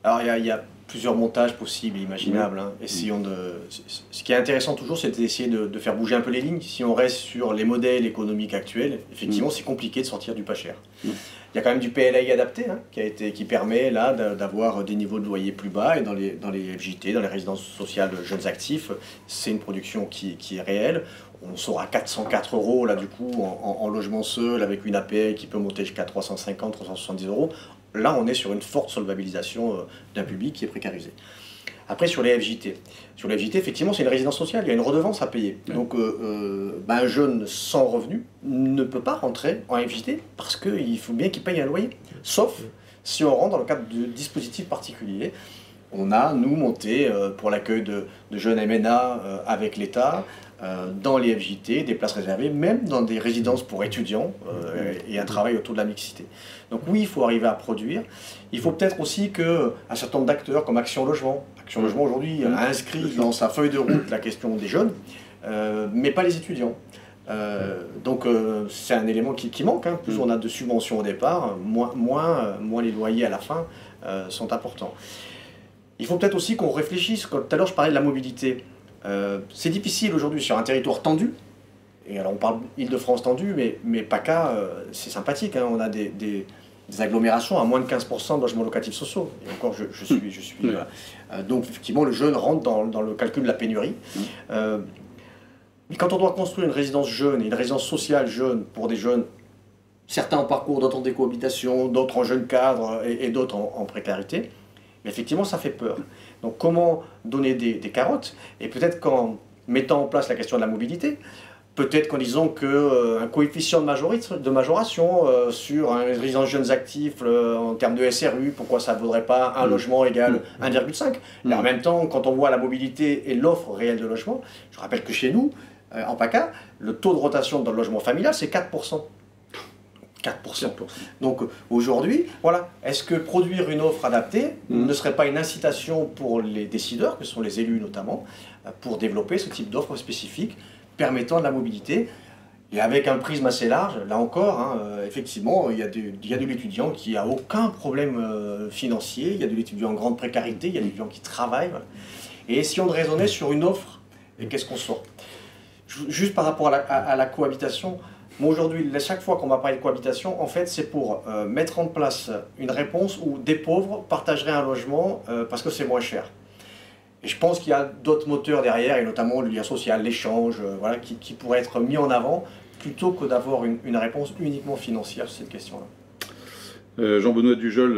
Alors il y a plusieurs montages possibles et imaginables. Essayons ce qui est intéressant toujours, c'est d'essayer de faire bouger un peu les lignes. Si on reste sur les modèles économiques actuels, effectivement c'est compliqué de sortir du pas cher. Il y a quand même du PLAI adapté qui permet là d'avoir des niveaux de loyer plus bas, et dans les FJT, dans les résidences sociales jeunes actifs, c'est une production qui est réelle. On sort à 404 € là du coup en logement seul avec une APL qui peut monter jusqu'à 350, 370 €. Là on est sur une forte solvabilisation d'un public qui est précarisé. Après sur les FJT. Sur les FJT, effectivement, c'est une résidence sociale, il y a une redevance à payer. Donc un jeune sans revenu ne peut pas rentrer en FJT parce qu'il faut bien qu'il paye un loyer. Sauf si on rentre dans le cadre de dispositifs particuliers. On a, nous, monté pour l'accueil de jeunes MNA avec l'État, dans les FJT, des places réservées, même dans des résidences pour étudiants et un travail autour de la mixité. Donc oui, il faut arriver à produire. Il faut peut-être aussi qu'un certain nombre d'acteurs comme Action Logement aujourd'hui a inscrit dans sa feuille de route la question des jeunes, mais pas les étudiants. Donc c'est un élément qui manque. Plus on a de subventions au départ, moins les loyers à la fin sont importants. Il faut peut-être aussi qu'on réfléchisse, comme tout à l'heure je parlais de la mobilité. C'est difficile aujourd'hui sur un territoire tendu, et alors on parle Île-de-France tendue, mais PACA, c'est sympathique, on a des agglomérations à moins de 15% de logements locatifs sociaux, et encore je suis donc effectivement le jeune rentre dans le calcul de la pénurie. Mais quand on doit construire une résidence jeune et une résidence sociale jeune pour des jeunes, certains en parcours, d'autres en décohabitation, d'autres en jeunes cadres et d'autres en précarité, mais effectivement ça fait peur. Donc comment donner des carottes? Et peut-être qu'en mettant en place la question de la mobilité, peut-être qu'en disant qu'un coefficient de majoration sur un résidence jeunes actifs en termes de SRU, pourquoi ça ne vaudrait pas un logement égal 1,5? Et en même temps, quand on voit la mobilité et l'offre réelle de logement, je rappelle que chez nous, en PACA, le taux de rotation dans le logement familial, c'est 4%. 4%. Donc aujourd'hui, voilà, est-ce que produire une offre adaptée ne serait pas une incitation pour les décideurs, que sont les élus notamment, pour développer ce type d'offre spécifique permettant de la mobilité? Et avec un prisme assez large, là encore, hein, effectivement, il y a de l'étudiant qui n'a aucun problème financier, il y a de l'étudiant en grande précarité, il y a des étudiants qui travaillent. Voilà. Et si on raisonnait sur une offre, et qu'est-ce qu'on sort? Juste par rapport à la cohabitation, moi aujourd'hui, chaque fois qu'on va parler de cohabitation, en fait, c'est pour mettre en place une réponse où des pauvres partageraient un logement parce que c'est moins cher. Et je pense qu'il y a d'autres moteurs derrière, et notamment le lien social, l'échange, voilà, qui pourraient être mis en avant, plutôt que d'avoir une réponse uniquement financière sur cette question-là. Jean-Benoît Dujol,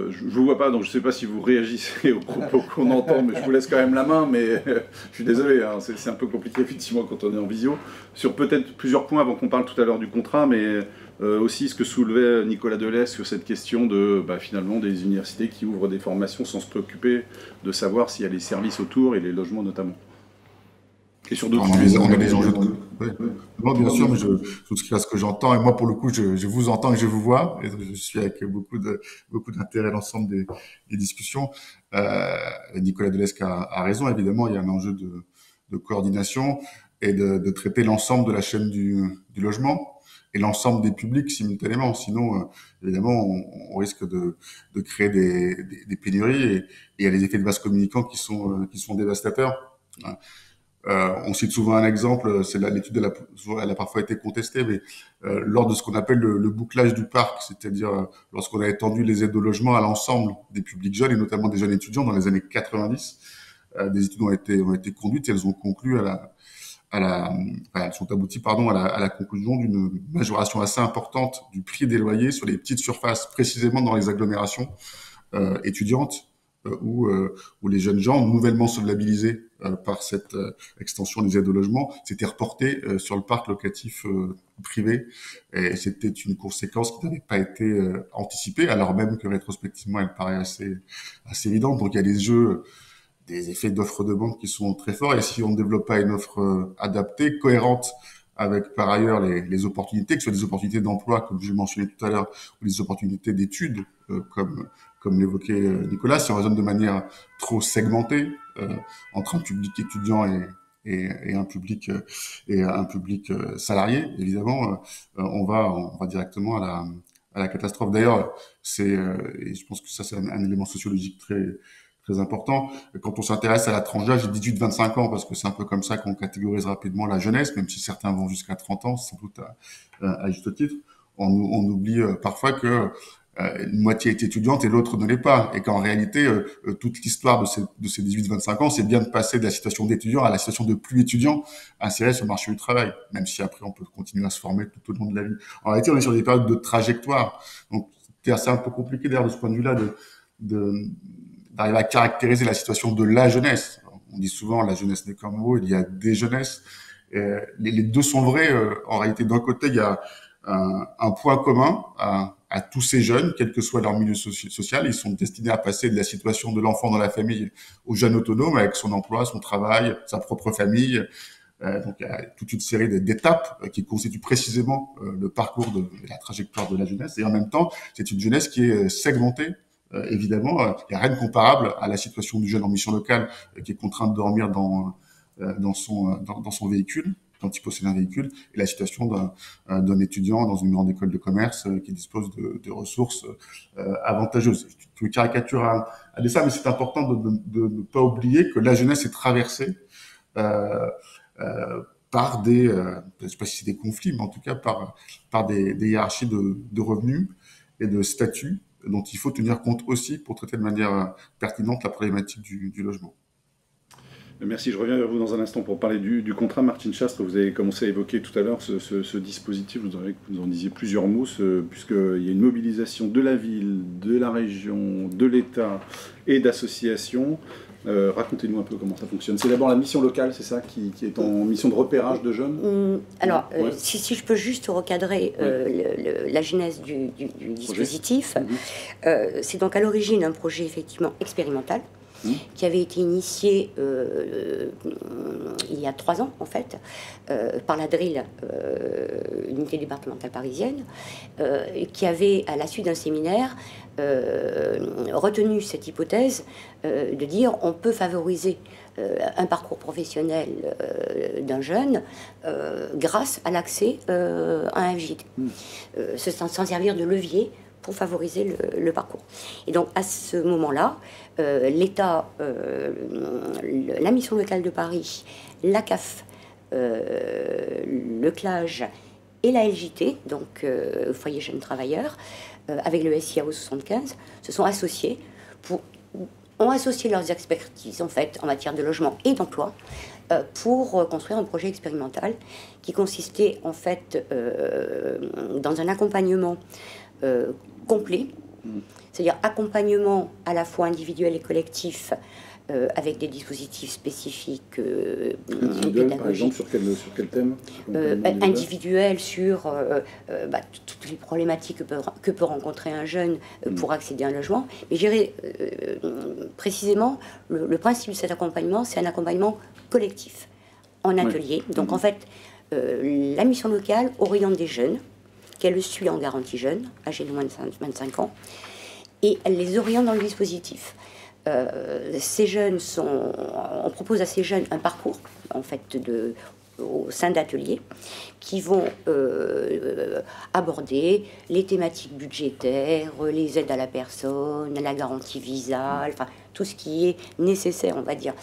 je ne vous vois pas, donc je ne sais pas si vous réagissez aux propos qu'on entend, mais je vous laisse quand même la main, mais je suis désolé, hein, c'est un peu compliqué effectivement quand on est en visio. Sur peut-être plusieurs points avant qu'on parle tout à l'heure du contrat, mais aussi ce que soulevait Nicolas Delestre sur cette question de finalement des universités qui ouvrent des formations sans se préoccuper de savoir s'il y a les services autour et les logements notamment. Et sur d'autres on a des enjeux de... Ouais. Moi, bien sûr, mais je souscris à ce que j'entends. Et moi, pour le coup, je vous entends et je vous vois. Et je suis avec beaucoup d'intérêt à l'ensemble des discussions. Nicolas Delestre a raison. Évidemment, il y a un enjeu de coordination et de traiter l'ensemble de la chaîne du logement et l'ensemble des publics simultanément. Sinon, évidemment, on risque de créer des pénuries et il y a les effets de vase communicants qui sont dévastateurs. On cite souvent un exemple, c'est l'étude, elle a parfois été contestée, mais lors de ce qu'on appelle le bouclage du parc, c'est-à-dire lorsqu'on a étendu les aides au logement à l'ensemble des publics jeunes, et notamment des jeunes étudiants dans les années 90, des études ont été conduites et elles ont conclu elles sont abouties, à la conclusion d'une majoration assez importante du prix des loyers sur les petites surfaces, précisément dans les agglomérations étudiantes, où les jeunes gens, nouvellement solvabilisés par cette extension des aides au logement, s'étaient reportés sur le parc locatif privé. Et c'était une conséquence qui n'avait pas été anticipée, alors même que rétrospectivement, elle paraît assez évidente. Donc il y a des effets d'offre-demande qui sont très forts. Et si on ne développe pas une offre adaptée, cohérente, avec par ailleurs les opportunités, que ce soit des opportunités d'emploi, comme je mentionnais tout à l'heure, ou des opportunités d'études, comme l'évoquait Nicolas, si on raisonne de manière trop segmentée entre un public étudiant et un public salarié, évidemment, on va directement à la catastrophe. D'ailleurs, et je pense que ça c'est un élément sociologique très important. Quand on s'intéresse à la tranche d'âge, j'ai 18-25 ans parce que c'est un peu comme ça qu'on catégorise rapidement la jeunesse, même si certains vont jusqu'à 30 ans, sans doute à juste titre. On oublie parfois que une moitié est étudiante et l'autre ne l'est pas, et qu'en réalité, toute l'histoire de ces 18-25 ans, c'est bien de passer de la situation d'étudiant à la situation de plus étudiant inséré sur le marché du travail, même si après on peut continuer à se former tout au long de la vie. En réalité, on est sur des périodes de trajectoire, donc c'est un peu compliqué d'ailleurs de ce point de vue-là d'arriver à caractériser la situation de la jeunesse. On dit souvent la jeunesse n'est qu'un mot, il y a des jeunesses. Les deux sont vrais. En réalité, d'un côté, il y a un point commun à tous ces jeunes, quel que soit leur milieu social. Ils sont destinés à passer de la situation de l'enfant dans la famille au jeune autonome avec son emploi, son travail, sa propre famille. Donc, il y a toute une série d'étapes qui constituent précisément le parcours de la trajectoire de la jeunesse. Et en même temps, c'est une jeunesse qui est segmentée. Évidemment, il n'y a rien de comparable à la situation du jeune en mission locale qui est contraint de dormir dans son véhicule, quand il possède un véhicule, et la situation d'un étudiant dans une grande école de commerce qui dispose de ressources avantageuses. Je caricature à dessein, mais c'est important de ne pas oublier que la jeunesse est traversée par je ne sais pas si c'est des conflits, mais en tout cas par des hiérarchies de revenus et de statuts dont il faut tenir compte aussi pour traiter de manière pertinente la problématique du logement. Merci, je reviens vers vous dans un instant pour parler du contrat. Martine Chastre, vous avez commencé à évoquer tout à l'heure ce dispositif, vous en disiez plusieurs mots, puisqu'il y a une mobilisation de la ville, de la région, de l'État et d'associations. Racontez-nous un peu comment ça fonctionne. C'est d'abord la mission locale, c'est ça, qui est en mission de repérage de jeunes. Alors, si je peux juste recadrer la genèse du dispositif, c'est donc à l'origine un projet effectivement expérimental qui avait été initié il y a 3 ans, en fait, par la DRIL, l'unité départementale parisienne, qui avait, à la suite d'un séminaire, retenu cette hypothèse de dire on peut favoriser un parcours professionnel d'un jeune grâce à l'accès à un FJT, s'en servir de levier pour favoriser le parcours. Et donc à ce moment-là, l'État, la mission locale de Paris, la CAF, le CLAGE et la LJT, donc Foyer Jeunes Travailleurs, avec le SIAO 75, se sont associés ont associé leurs expertises en fait en matière de logement et d'emploi pour construire un projet expérimental qui consistait en fait dans un accompagnement complet, c'est-à-dire accompagnement à la fois individuel et collectif avec des dispositifs spécifiques. Individuel, par exemple, sur quel thème? Individuel sur toutes les problématiques que peut rencontrer un jeune pour accéder à un logement. Mais je dirais précisément, le principe de cet accompagnement, c'est un accompagnement collectif, en atelier. Donc en fait, la mission locale oriente des jeunes, qu'elle suit en garantie jeune, âgés de moins de 25 ans, et elle les oriente dans le dispositif. Ces jeunes on propose à ces jeunes un parcours en fait au sein d'ateliers qui vont aborder les thématiques budgétaires, les aides à la personne, la garantie visa, enfin tout ce qui est nécessaire, on va dire,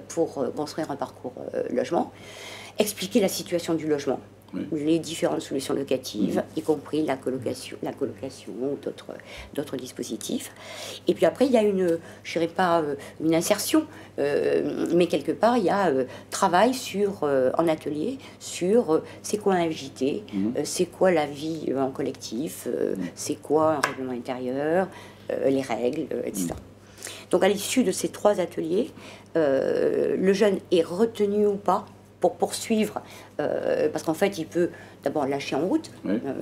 pour construire un parcours logement, expliquer la situation du logement. Les différentes solutions locatives, y compris la colocation ou d'autres dispositifs. Et puis après, il y a je dirais pas une insertion, mais quelque part, il y a travail en atelier sur c'est quoi un FJT, c'est quoi la vie en collectif, c'est quoi un règlement intérieur, les règles, etc. Donc à l'issue de ces 3 ateliers, le jeune est retenu ou pas pour poursuivre, parce qu'en fait, il peut d'abord lâcher en route.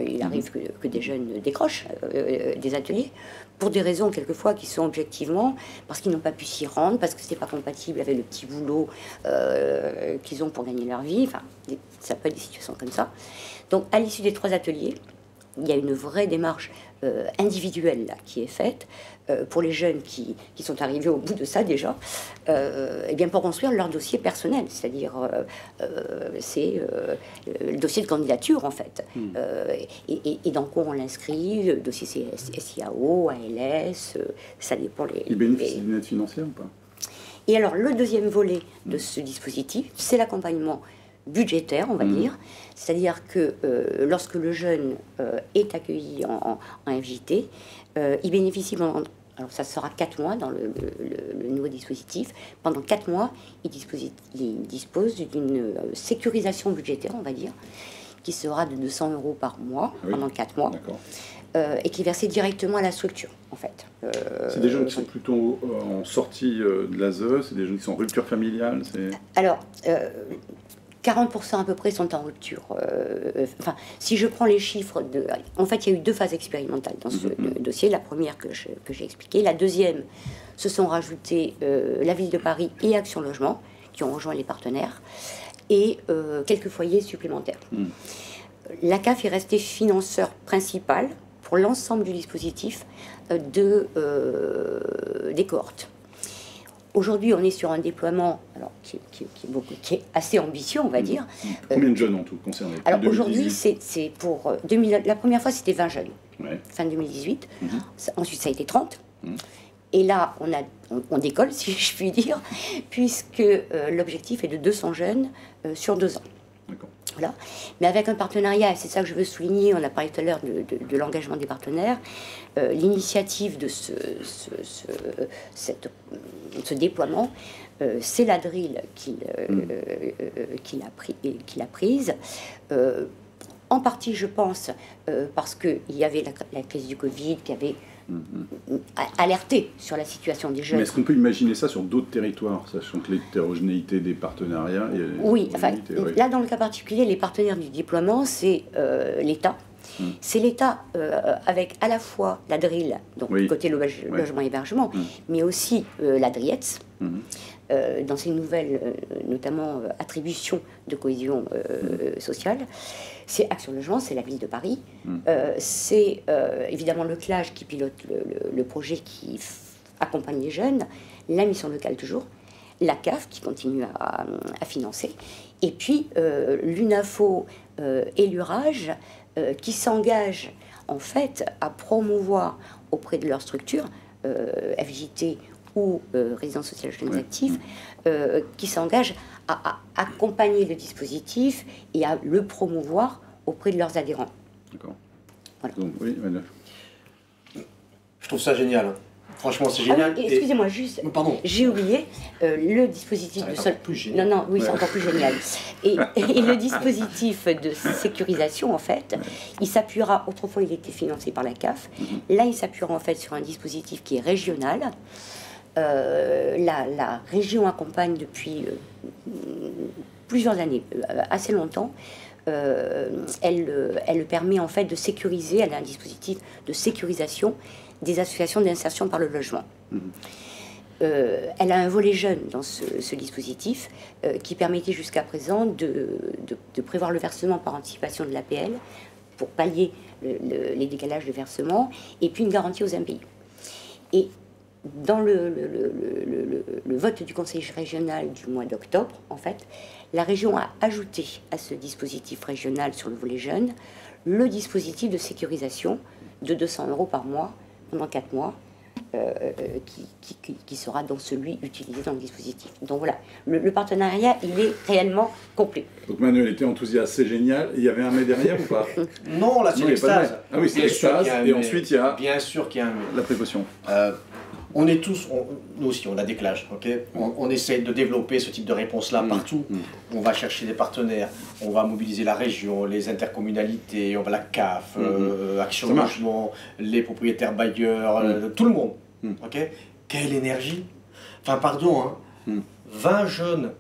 Il arrive que des jeunes décrochent des ateliers, pour des raisons quelquefois qui sont objectivement, parce qu'ils n'ont pas pu s'y rendre, parce que ce n'est pas compatible avec le petit boulot qu'ils ont pour gagner leur vie. Enfin, ça peut être des situations comme ça. Donc, à l'issue des 3 ateliers, il y a une vraie démarche individuelle là, qui est faite pour les jeunes qui sont arrivés au bout de ça déjà, et bien pour construire leur dossier personnel, c'est-à-dire c'est le dossier de candidature en fait, et dans quoi on l'inscrit, le dossier SIAO, ALS, ça dépend Il bénéficie d'une aide financière ou pas? Et alors le deuxième volet de ce dispositif, c'est l'accompagnement budgétaire, on va dire, c'est-à-dire que lorsque le jeune est accueilli en FJT, il bénéficie pendant, alors ça sera 4 mois dans le nouveau dispositif, pendant 4 mois, il dispose d'une sécurisation budgétaire, on va dire, qui sera de 200 € par mois pendant 4 mois. Et qui est versé directement à la structure, en fait. C'est des jeunes qui sont plutôt en sortie de l'ASE, c'est des jeunes qui sont en rupture familiale. Alors, 40% à peu près sont en rupture. Enfin, si je prends les chiffres en fait, il y a eu 2 phases expérimentales dans ce dossier. La première que j'ai expliquée. La deuxième, se sont rajoutés la Ville de Paris et Action Logement, qui ont rejoint les partenaires, et quelques foyers supplémentaires. La CAF est restée financeur principal pour l'ensemble du dispositif des cohortes. Aujourd'hui, on est sur un déploiement alors, qui est assez ambitieux, on va dire. Combien de jeunes en tout concernés? Alors aujourd'hui, c'est pour... la première fois, c'était 20 jeunes, fin 2018. Ensuite, ça a été 30. Et là, on décolle, si je puis dire, puisque l'objectif est de 200 jeunes sur 2 ans. Voilà. Mais avec un partenariat, et c'est ça que je veux souligner, on a parlé tout à l'heure de l'engagement des partenaires, l'initiative de ce déploiement, c'est la DRIL qui l'a prise. En partie, je pense, parce qu'il y avait la crise du Covid qui avait alerté sur la situation des jeunes. Mais est-ce qu'on peut imaginer ça sur d'autres territoires, sachant que l'hétérogénéité des partenariats... Oui, enfin, là, dans le cas particulier, les partenaires du déploiement, c'est l'État C'est l'État, avec à la fois la DRIL, donc côté logement et hébergement, mais aussi la DRIETS, dans ces nouvelles, notamment attributions de cohésion sociale. C'est Action Logement, c'est la ville de Paris, c'est évidemment le CLAGE qui pilote le projet qui accompagne les jeunes, la mission locale toujours, la CAF qui continue à financer, et puis l'UNAFO et l'URAGE qui s'engagent en fait à promouvoir auprès de leur structure, FJT ou résidence sociale jeunes actifs, qui s'engagent à accompagner le dispositif et à le promouvoir auprès de leurs adhérents. D'accord. Voilà. Donc, oui, Manuel. Je trouve ça génial. Franchement, c'est génial. Ah oui, excusez-moi, juste, j'ai oublié le dispositif de plus génial. Non, oui, c'est encore plus génial. Et le dispositif de sécurisation, en fait, il s'appuiera, autrefois il était financé par la CAF, là il s'appuiera en fait sur un dispositif qui est régional. La région accompagne depuis plusieurs années, assez longtemps. Elle permet en fait de sécuriser, elle a un dispositif de sécurisation des associations d'insertion par le logement. Elle a un volet jeune dans ce dispositif qui permettait jusqu'à présent de prévoir le versement par anticipation de l'APL pour pallier les décalages de versement, et puis une garantie aux impayés. Et dans le vote du conseil régional du mois d'octobre, en fait, la région a ajouté à ce dispositif régional sur le volet jeune le dispositif de sécurisation de 200 € par mois pendant 4 mois, qui sera donc celui utilisé dans le dispositif. Donc voilà, le partenariat, il est réellement complet. Donc Manuel était enthousiaste, c'est génial. Il y avait un mais derrière ou pas? Non, là c'est l'extase. Ah oui, c'est l'extase, et ensuite il y a bien sûr qu'il y a un mais. La précaution. On est tous, nous aussi, on a des clashs, ok. On essaie de développer ce type de réponse-là partout. On va chercher des partenaires, on va mobiliser la région, les intercommunalités, on va la CAF, Action Logement, les propriétaires bailleurs, tout le monde, ok. Quelle énergie! Enfin, pardon, hein, 20 jeunes.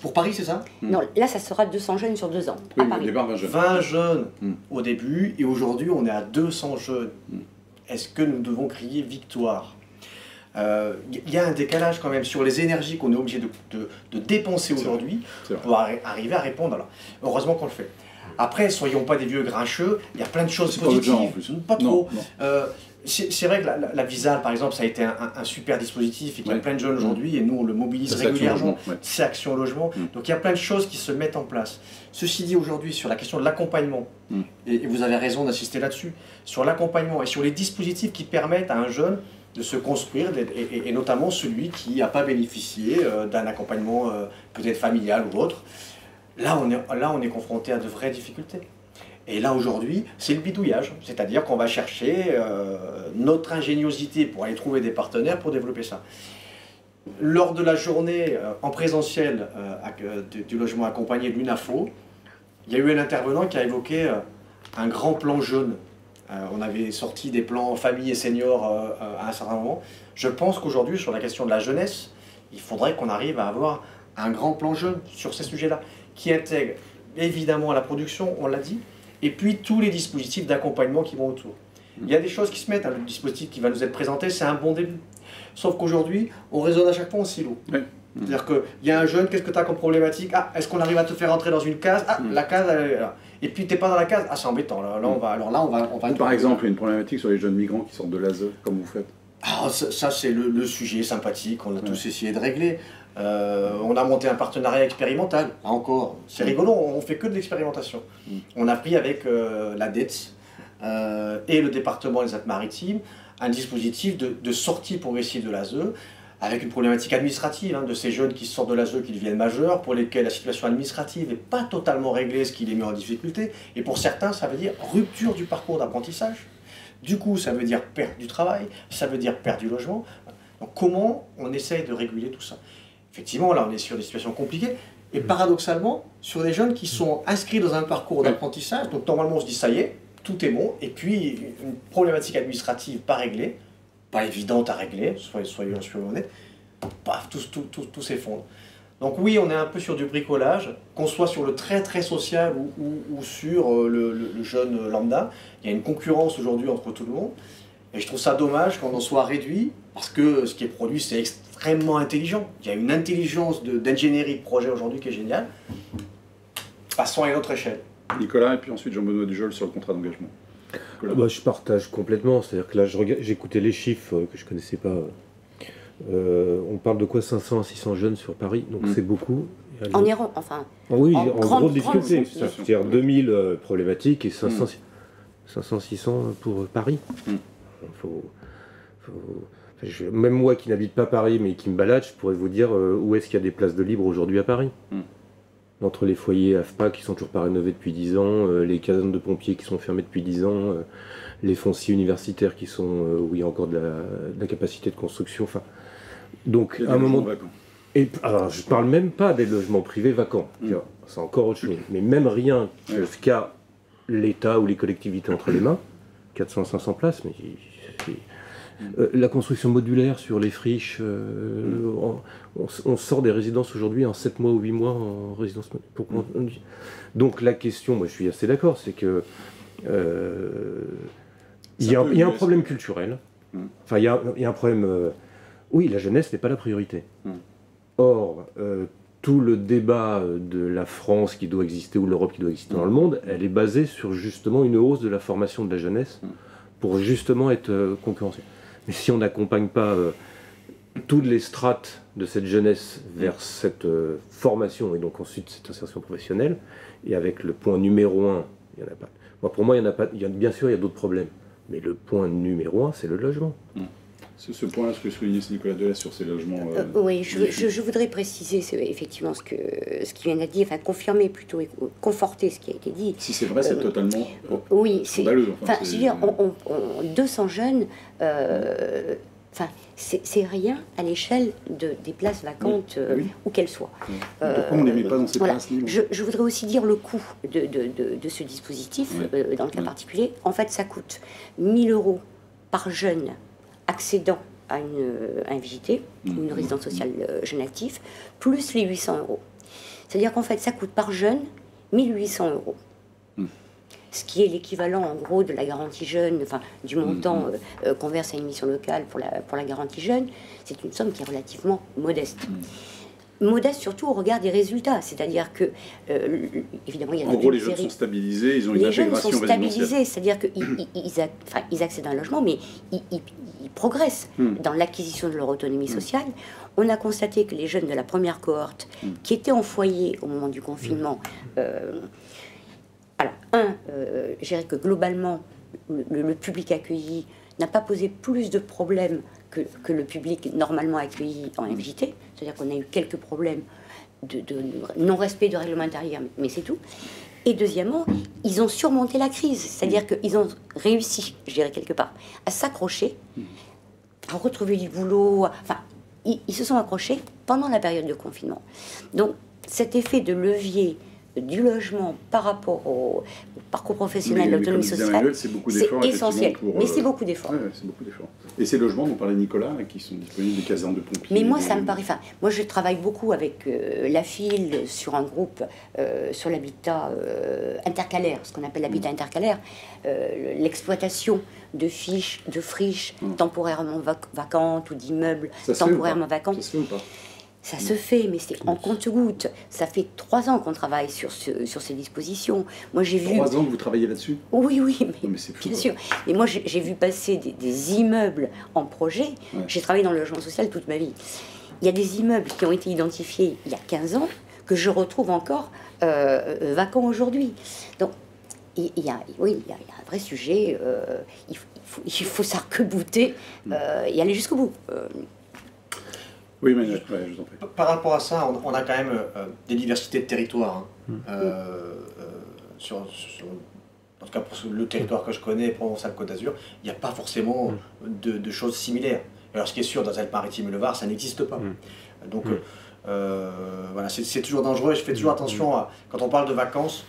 Pour Paris, c'est ça? Non, là, ça sera 200 jeunes sur 2 ans, oui, à Paris. 20 jeunes au début, et aujourd'hui, on est à 200 jeunes. Est-ce que nous devons crier victoire? Il y a un décalage quand même sur les énergies qu'on est obligé de dépenser aujourd'hui pour arriver à répondre. Alors, heureusement qu'on le fait. Après, soyons pas des vieux grincheux, il y a plein de choses positives. Pas trop. C'est vrai que la Visale, par exemple, ça a été un super dispositif et qu'il y a plein de jeunes aujourd'hui, et nous on le mobilise régulièrement. C'est Action Logement. Donc il y a plein de choses qui se mettent en place. Ceci dit, aujourd'hui, sur la question de l'accompagnement, et vous avez raison d'insister là-dessus, sur l'accompagnement et sur les dispositifs qui permettent à un jeune de se construire, et notamment celui qui n'a pas bénéficié d'un accompagnement peut-être familial ou autre. Là, on est confronté à de vraies difficultés. Et là, aujourd'hui, c'est le bidouillage. C'est-à-dire qu'on va chercher notre ingéniosité pour aller trouver des partenaires pour développer ça. Lors de la journée en présentiel du logement accompagné de l'UNAFO, il y a eu un intervenant qui a évoqué un grand plan jeune. On avait sorti des plans famille et seniors à un certain moment. Je pense qu'aujourd'hui, sur la question de la jeunesse, il faudrait qu'on arrive à avoir un grand plan jeune sur ces sujets-là, qui intègre évidemment la production, on l'a dit, et puis tous les dispositifs d'accompagnement qui vont autour. Il y a des choses qui se mettent, le dispositif qui va nous être présenté, c'est un bon début. Sauf qu'aujourd'hui, on raisonne à chaque fois en silo. C'est-à-dire qu'il y a un jeune, qu'est-ce que tu as comme problématique? Ah, est-ce qu'on arrive à te faire entrer dans une case? Ah, la case, elle est là. Et puis tu n'es pas dans la case? Ah, c'est embêtant. On va par exemple, il y a une problématique sur les jeunes migrants qui sortent de l'ASE, comme vous faites. Ah, ça c'est le sujet sympathique, on a tous essayé de régler. On a monté un partenariat expérimental, là encore. C'est rigolo, on fait que de l'expérimentation. On a pris avec la DETS et le département des Alpes-Maritimes un dispositif de sortie progressive de l'ASE, avec une problématique administrative de ces jeunes qui sortent de l'ASE, qui deviennent majeurs, pour lesquels la situation administrative n'est pas totalement réglée, ce qui les met en difficulté. Et pour certains, ça veut dire rupture du parcours d'apprentissage. Du coup, ça veut dire perte du travail, ça veut dire perte du logement. Donc comment on essaye de réguler tout ça? Effectivement, là, on est sur des situations compliquées. Et paradoxalement, sur des jeunes qui sont inscrits dans un parcours d'apprentissage, donc normalement on se dit ça y est, tout est bon, et puis une problématique administrative pas réglée, pas évidente à régler, soyons honnêtes, paf, tout s'effondre. Donc oui, on est un peu sur du bricolage, qu'on soit sur le très très social ou sur le jeune lambda. Il y a une concurrence aujourd'hui entre tout le monde. Et je trouve ça dommage qu'on en soit réduit, parce que ce qui est produit, c'est extrêmement intelligent. Il y a une intelligence d'ingénierie de projet aujourd'hui qui est géniale. Passons à une autre échelle. Nicolas, et puis ensuite Jean-Benoît Dujol sur le contrat d'engagement. Bah, je partage complètement. C'est-à-dire que là, j'écoutais les chiffres que je ne connaissais pas. On parle de quoi, 500 à 600 jeunes sur Paris, donc c'est beaucoup. En Iran, enfin. Oui, en grande difficulté. grande C'est-à-dire 2000 problématiques et 500-600 pour Paris. Même moi qui n'habite pas Paris mais qui me balade, je pourrais vous dire où est-ce qu'il y a des places de libre aujourd'hui à Paris. Entre les foyers AFPA qui sont toujours pas rénovés depuis 10 ans, les casernes de pompiers qui sont fermées depuis 10 ans, les fonciers universitaires qui sont où il y a encore de la capacité de construction. Enfin, donc à un moment. Et alors je parle même pas des logements privés vacants. C'est encore autre chose. Mais même rien que ce qu'a l'État ou les collectivités entre les mains, 400-500 places, mais la construction modulaire sur les friches, on sort des résidences aujourd'hui en 7 mois ou 8 mois en résidence modulaire. Donc la question, moi je suis assez d'accord, c'est que il y a un problème culturel. Enfin, il y a un problème. Oui, la jeunesse n'est pas la priorité. Or, tout le débat de la France qui doit exister ou l'Europe qui doit exister dans le monde, elle est basée sur justement une hausse de la formation de la jeunesse pour justement être concurrentielle. Mais si on n'accompagne pas toutes les strates de cette jeunesse vers cette formation et donc ensuite cette insertion professionnelle, et avec le point numéro 1, il n'y en a pas. Moi, pour moi, il n'y en a pas. Bien sûr, il y a d'autres problèmes. Mais le point numéro 1, c'est le logement. Ce point-là, ce que soulignait Nicolas Delay sur ces logements. Oui, je voudrais préciser effectivement ce qui vient d'être dit, enfin confirmer plutôt, et conforter ce qui a été dit. Si c'est vrai, c'est totalement scandaleux. Enfin, je veux dire, 200 jeunes, enfin, c'est rien à l'échelle des places vacantes, où qu'elles soient. Pourquoi on ne les met pas dans ces places libres ? Je voudrais aussi dire le coût de ce dispositif, dans le cas particulier. En fait, ça coûte 1 000 € par jeune accédant à un VJT, une résidence sociale jeune actif, plus les 800 €. C'est-à-dire qu'en fait, ça coûte par jeune 1 800 €. Ce qui est l'équivalent, en gros, de la garantie jeune, enfin, du montant qu'on verse à une mission locale pour la garantie jeune. C'est une somme qui est relativement modeste. Modeste surtout au regard des résultats, c'est-à-dire que, évidemment, il y a... En gros, les jeunes sont stabilisés, ils ont une intégration résidentielle. Les jeunes sont stabilisés, c'est-à-dire qu'ils accèdent à un logement, mais ils progressent dans l'acquisition de leur autonomie sociale. On a constaté que les jeunes de la première cohorte, qui étaient en foyer au moment du confinement, alors, je dirais que globalement, le public accueilli n'a pas posé plus de problèmes que le public normalement accueilli en MJT. C'est-à-dire qu'on a eu quelques problèmes de non-respect de règlement intérieur, mais c'est tout. Et deuxièmement, ils ont surmonté la crise. C'est-à-dire qu'ils ont réussi, je dirais quelque part, à s'accrocher, à retrouver du boulot. Enfin, ils se sont accrochés pendant la période de confinement. Donc, cet effet de levier du logement par rapport au parcours professionnel, l'autonomie sociale, c'est essentiel. Mais c'est beaucoup d'efforts. C'est beaucoup d'efforts. Et ces logements dont parlait Nicolas, qui sont disponibles des casernes de pompiers. Mais moi, ça me paraît... Enfin, moi, je travaille beaucoup avec la FIL sur un groupe sur l'habitat intercalaire, ce qu'on appelle l'habitat intercalaire, l'exploitation de friches temporairement vacantes ou d'immeubles temporairement vacants. Ça se fait ou pas ? Ça se fait, mais c'est en compte-gouttes. Ça fait 3 ans qu'on travaille sur ces dispositions. Moi, j'ai vu... 3 ans que vous travaillez là-dessus ? Oui, mais c'est bien sûr. Mais moi, j'ai vu passer des immeubles en projet. J'ai travaillé dans le logement social toute ma vie. Il y a des immeubles qui ont été identifiés il y a 15 ans que je retrouve encore vacants aujourd'hui. Donc, il y a un vrai sujet. Il faut s'arc-bouter et aller jusqu'au bout. Oui, mais je vous en prie. Par rapport à ça, on a quand même des diversités de territoires. En tout cas, pour le territoire que je connais, Provence-Alpes-Côte d'Azur, il n'y a pas forcément de choses similaires. Alors, ce qui est sûr, dans les Alpes-Maritimes et le Var, ça n'existe pas. Donc, voilà, c'est toujours dangereux. Je fais toujours attention quand on parle de vacances,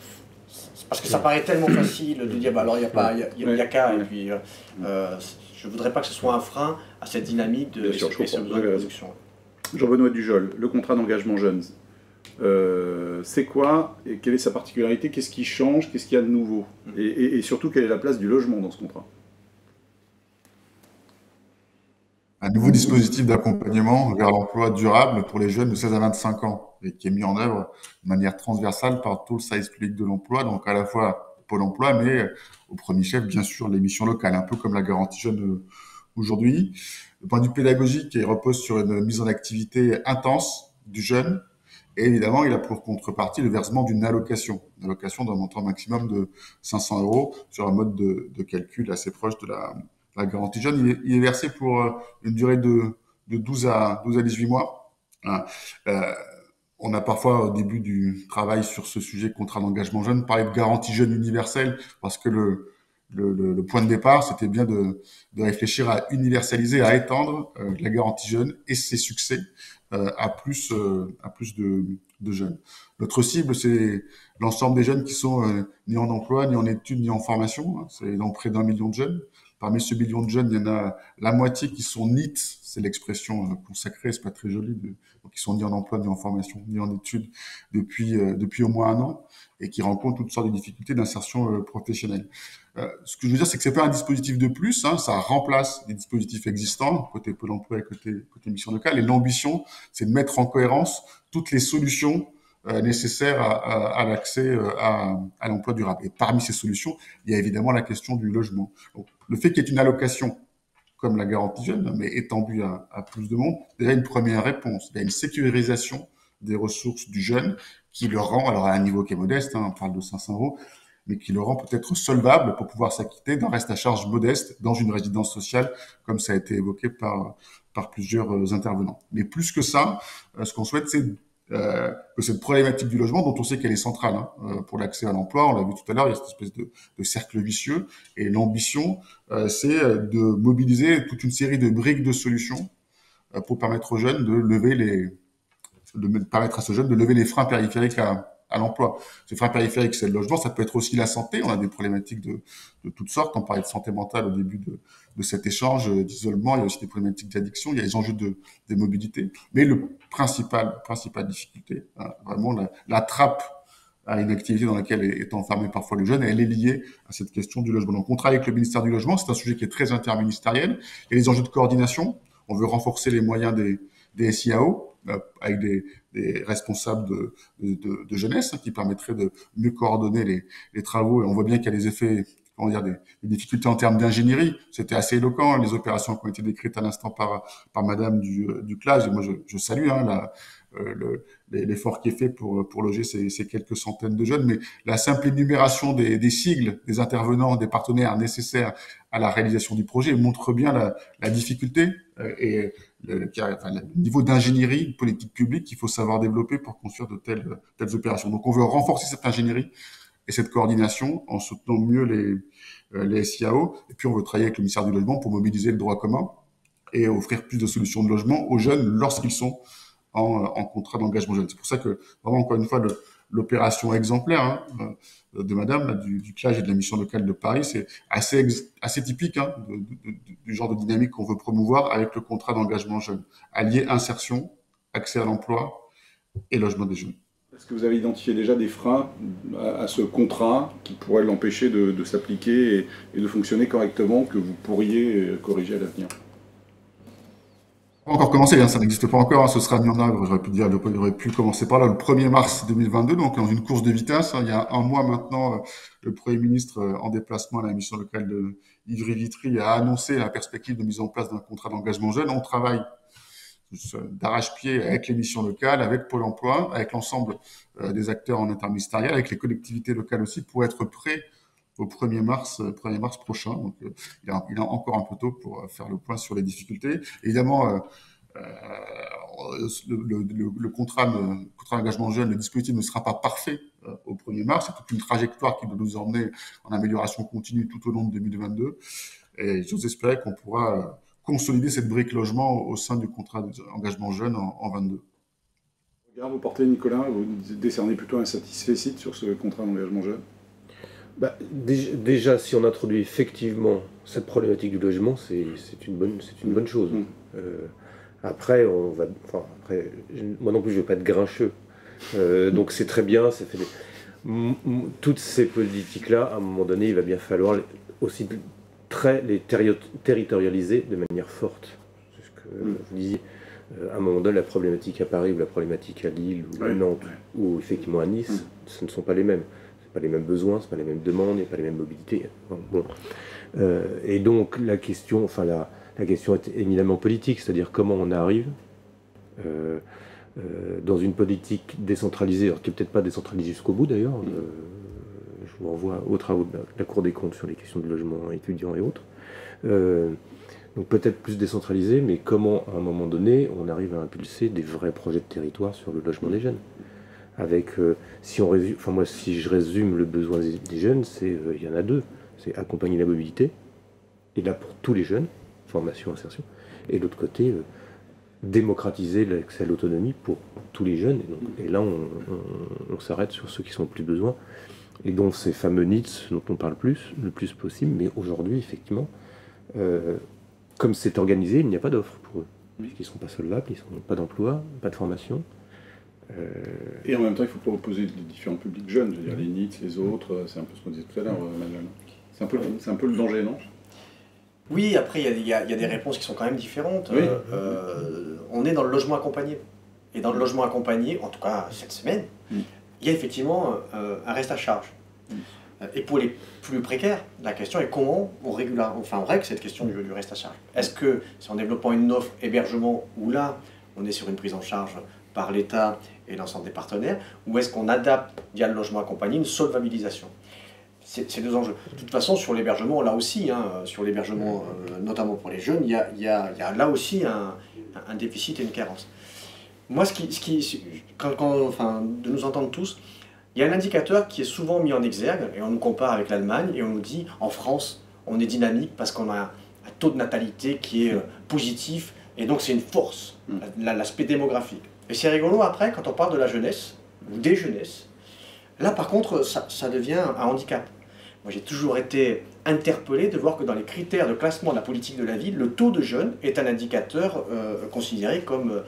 parce que ça paraît tellement facile de dire, bah, alors, il n'y a qu'à, et puis je ne voudrais pas que ce soit un frein à cette dynamique de réduction. Jean-Benoît Dujol, le contrat d'engagement jeunes, c'est quoi et quelle est sa particularité? Qu'est-ce qui change? Qu'est-ce qu'il y a de nouveau? Et surtout, quelle est la place du logement dans ce contrat? Un nouveau dispositif d'accompagnement vers l'emploi durable pour les jeunes de 16 à 25 ans et qui est mis en œuvre de manière transversale par tout le service public de l'emploi, donc à la fois Pôle emploi, mais au premier chef, bien sûr, les missions locales, un peu comme la garantie jeune aujourd'hui. Le point de vue pédagogique, il repose sur une mise en activité intense du jeune. Et évidemment, il a pour contrepartie le versement d'une allocation d'un montant maximum de 500 € sur un mode de calcul assez proche de la garantie jeune. Il est versé pour une durée de 12 à 18 mois. Hein. On a parfois, au début du travail sur ce sujet, contrat d'engagement jeune, parlé de garantie jeune universelle, parce que le point de départ, c'était bien de réfléchir à universaliser, à étendre la garantie jeune et ses succès à plus de jeunes. Notre cible, c'est l'ensemble des jeunes qui sont ni en emploi, ni en études, ni en formation. Hein. C'est dans près d'1 million de jeunes. Parmi ce million de jeunes, il y en a la moitié qui sont NEET, c'est l'expression consacrée, c'est pas très joli, donc qui sont ni en emploi, ni en formation, ni en études depuis au moins 1 an et qui rencontrent toutes sortes de difficultés d'insertion professionnelle. Ce que je veux dire, c'est que c'est pas un dispositif de plus, hein, ça remplace des dispositifs existants, côté Pôle emploi et côté mission locale. Et l'ambition, c'est de mettre en cohérence toutes les solutions nécessaires à l'accès à l'emploi durable. Et parmi ces solutions, il y a évidemment la question du logement. Donc, le fait qu'il y ait une allocation comme la garantie jeune, mais étendue à plus de monde, c'est déjà une première réponse. Il y a une sécurisation des ressources du jeune qui le rend, alors à un niveau qui est modeste, hein, on parle de 500 €, mais qui le rend peut-être solvable pour pouvoir s'acquitter d'un reste à charge modeste dans une résidence sociale, comme ça a été évoqué par plusieurs intervenants. Mais plus que ça, ce qu'on souhaite, c'est que cette problématique du logement, dont on sait qu'elle est centrale pour l'accès à l'emploi, on l'a vu tout à l'heure, il y a cette espèce de cercle vicieux, et l'ambition, c'est de mobiliser toute une série de briques de solutions pour permettre aux jeunes permettre à ce jeune de lever les freins périphériques à l'emploi. Ces freins périphériques, c'est le logement, ça peut être aussi la santé. On a des problématiques de toutes sortes. On parlait de santé mentale au début de cet échange, d'isolement. Il y a aussi des problématiques d'addiction. Il y a les enjeux de mobilité. Mais le principale difficulté, vraiment la trappe à une activité dans laquelle est enfermé parfois le jeune, elle est liée à cette question du logement. Donc, on travaille avec le ministère du Logement. C'est un sujet qui est très interministériel. Il y a les enjeux de coordination. On veut renforcer les moyens des SIAO, avec des responsables de jeunesse qui permettraient de mieux coordonner les travaux. Et on voit bien qu'il y a des effets, comment dire, des difficultés en termes d'ingénierie. C'était assez éloquent, les opérations qui ont été décrites à l'instant par Madame du CLAGE. Et moi, je salue l'effort qui est fait pour loger ces quelques centaines de jeunes. Mais la simple énumération des sigles, des intervenants, des partenaires nécessaires à la réalisation du projet montre bien la difficulté et le niveau d'ingénierie politique publique qu'il faut savoir développer pour construire de telles opérations. Donc on veut renforcer cette ingénierie et cette coordination en soutenant mieux les SIAO. Et puis on veut travailler avec le ministère du Logement pour mobiliser le droit commun et offrir plus de solutions de logement aux jeunes lorsqu'ils sont en contrat d'engagement jeune. C'est pour ça que, vraiment, encore une fois, l'opération exemplaire de Madame du CLAGE et de la mission locale de Paris, c'est assez typique du genre de dynamique qu'on veut promouvoir avec le contrat d'engagement jeune. Allier insertion, accès à l'emploi et logement des jeunes. Est-ce que vous avez identifié déjà des freins à ce contrat qui pourraient l'empêcher de s'appliquer et de fonctionner correctement, que vous pourriez corriger à l'avenir? Pas encore commencé, ça n'existe pas encore, ce sera mis en œuvre, j'aurais pu commencer par là, le 1er mars 2022, donc dans une course de vitesse. Il y a 1 mois maintenant, le Premier ministre, en déplacement à la mission locale de Ivry-Vitry, a annoncé la perspective de mise en place d'un contrat d'engagement jeune. On travaille d'arrache-pied avec les missions locales, avec Pôle emploi, avec l'ensemble des acteurs en interministériel, avec les collectivités locales aussi, pour être prêts au 1er mars prochain. Donc, il est encore un peu tôt pour faire le point sur les difficultés. Évidemment, le contrat d'engagement jeune, le dispositif ne sera pas parfait au 1er mars. C'est toute une trajectoire qui doit nous emmener en amélioration continue tout au long de 2022. Et j'ose espérer qu'on pourra consolider cette brique logement au sein du contrat d'engagement jeune en 22. Regard vous portez, Nicolas, vous décernez plutôt un satisfecit sur ce contrat d'engagement jeune? Déjà, si on introduit effectivement cette problématique du logement, c'est une bonne chose. Après, moi non plus, je ne veux pas être grincheux. Donc c'est très bien, ça fait toutes ces politiques-là, à un moment donné, il va bien falloir aussi les territorialiser de manière forte. C'est ce que vous disiez. À un moment donné, la problématique à Paris ou la problématique à Lille ou à Nantes ou effectivement à Nice, ce ne sont pas les mêmes. Ce ne sont pas les mêmes besoins, ce ne sont pas les mêmes demandes, il n'y a pas les mêmes mobilités. Bon. Et donc la question est éminemment politique, c'est-à-dire comment on arrive dans une politique décentralisée, alors qui n'est peut-être pas décentralisée jusqu'au bout d'ailleurs. Je vous renvoie aux travaux de la Cour des comptes sur les questions de logement étudiants et autres. Donc peut-être plus décentralisé, mais comment, à un moment donné, on arrive à impulser des vrais projets de territoire sur le logement des jeunes. Avec, si je résume le besoin des jeunes, il y en a deux. C'est accompagner la mobilité, et là pour tous les jeunes, formation, insertion, et de l'autre côté, démocratiser l'accès à l'autonomie pour tous les jeunes. Et là, on s'arrête sur ceux qui sont le plus besoin, et dont ces fameux NEETs dont on parle le plus possible, mais aujourd'hui, effectivement, comme c'est organisé, il n'y a pas d'offre pour eux. Puisqu'ils ne sont pas solvables, ils n'ont pas d'emploi, pas de formation. Et en même temps, il ne faut pas opposer les différents publics jeunes, je veux dire les NEETs, les autres, c'est un peu ce qu'on disait tout à l'heure, Manuel. C'est un peu le danger, non? Oui, après, il y a des réponses qui sont quand même différentes. Oui. On est dans le logement accompagné. Et dans le logement accompagné, en tout cas cette semaine, il y a effectivement un reste à charge. Et pour les plus précaires, la question est comment on règle cette question du reste à charge. Est-ce que c'est en développant une offre hébergement où là, on est sur une prise en charge par l'État et l'ensemble des partenaires, ou est-ce qu'on adapte via le logement accompagné une solvabilisation? C'est deux enjeux. De toute façon, sur l'hébergement, là aussi, sur l'hébergement, notamment pour les jeunes, il y a là aussi un déficit et une carence. Moi, de nous entendre tous, il y a un indicateur qui est souvent mis en exergue, et on nous compare avec l'Allemagne, et on nous dit, en France, on est dynamique parce qu'on a un taux de natalité qui est positif, et donc c'est une force, l'aspect démographique. Et c'est rigolo après, quand on parle de la jeunesse, ou des jeunesses, là par contre, ça devient un handicap. Moi j'ai toujours été interpellé de voir que dans les critères de classement de la politique de la ville, le taux de jeunes est un indicateur considéré comme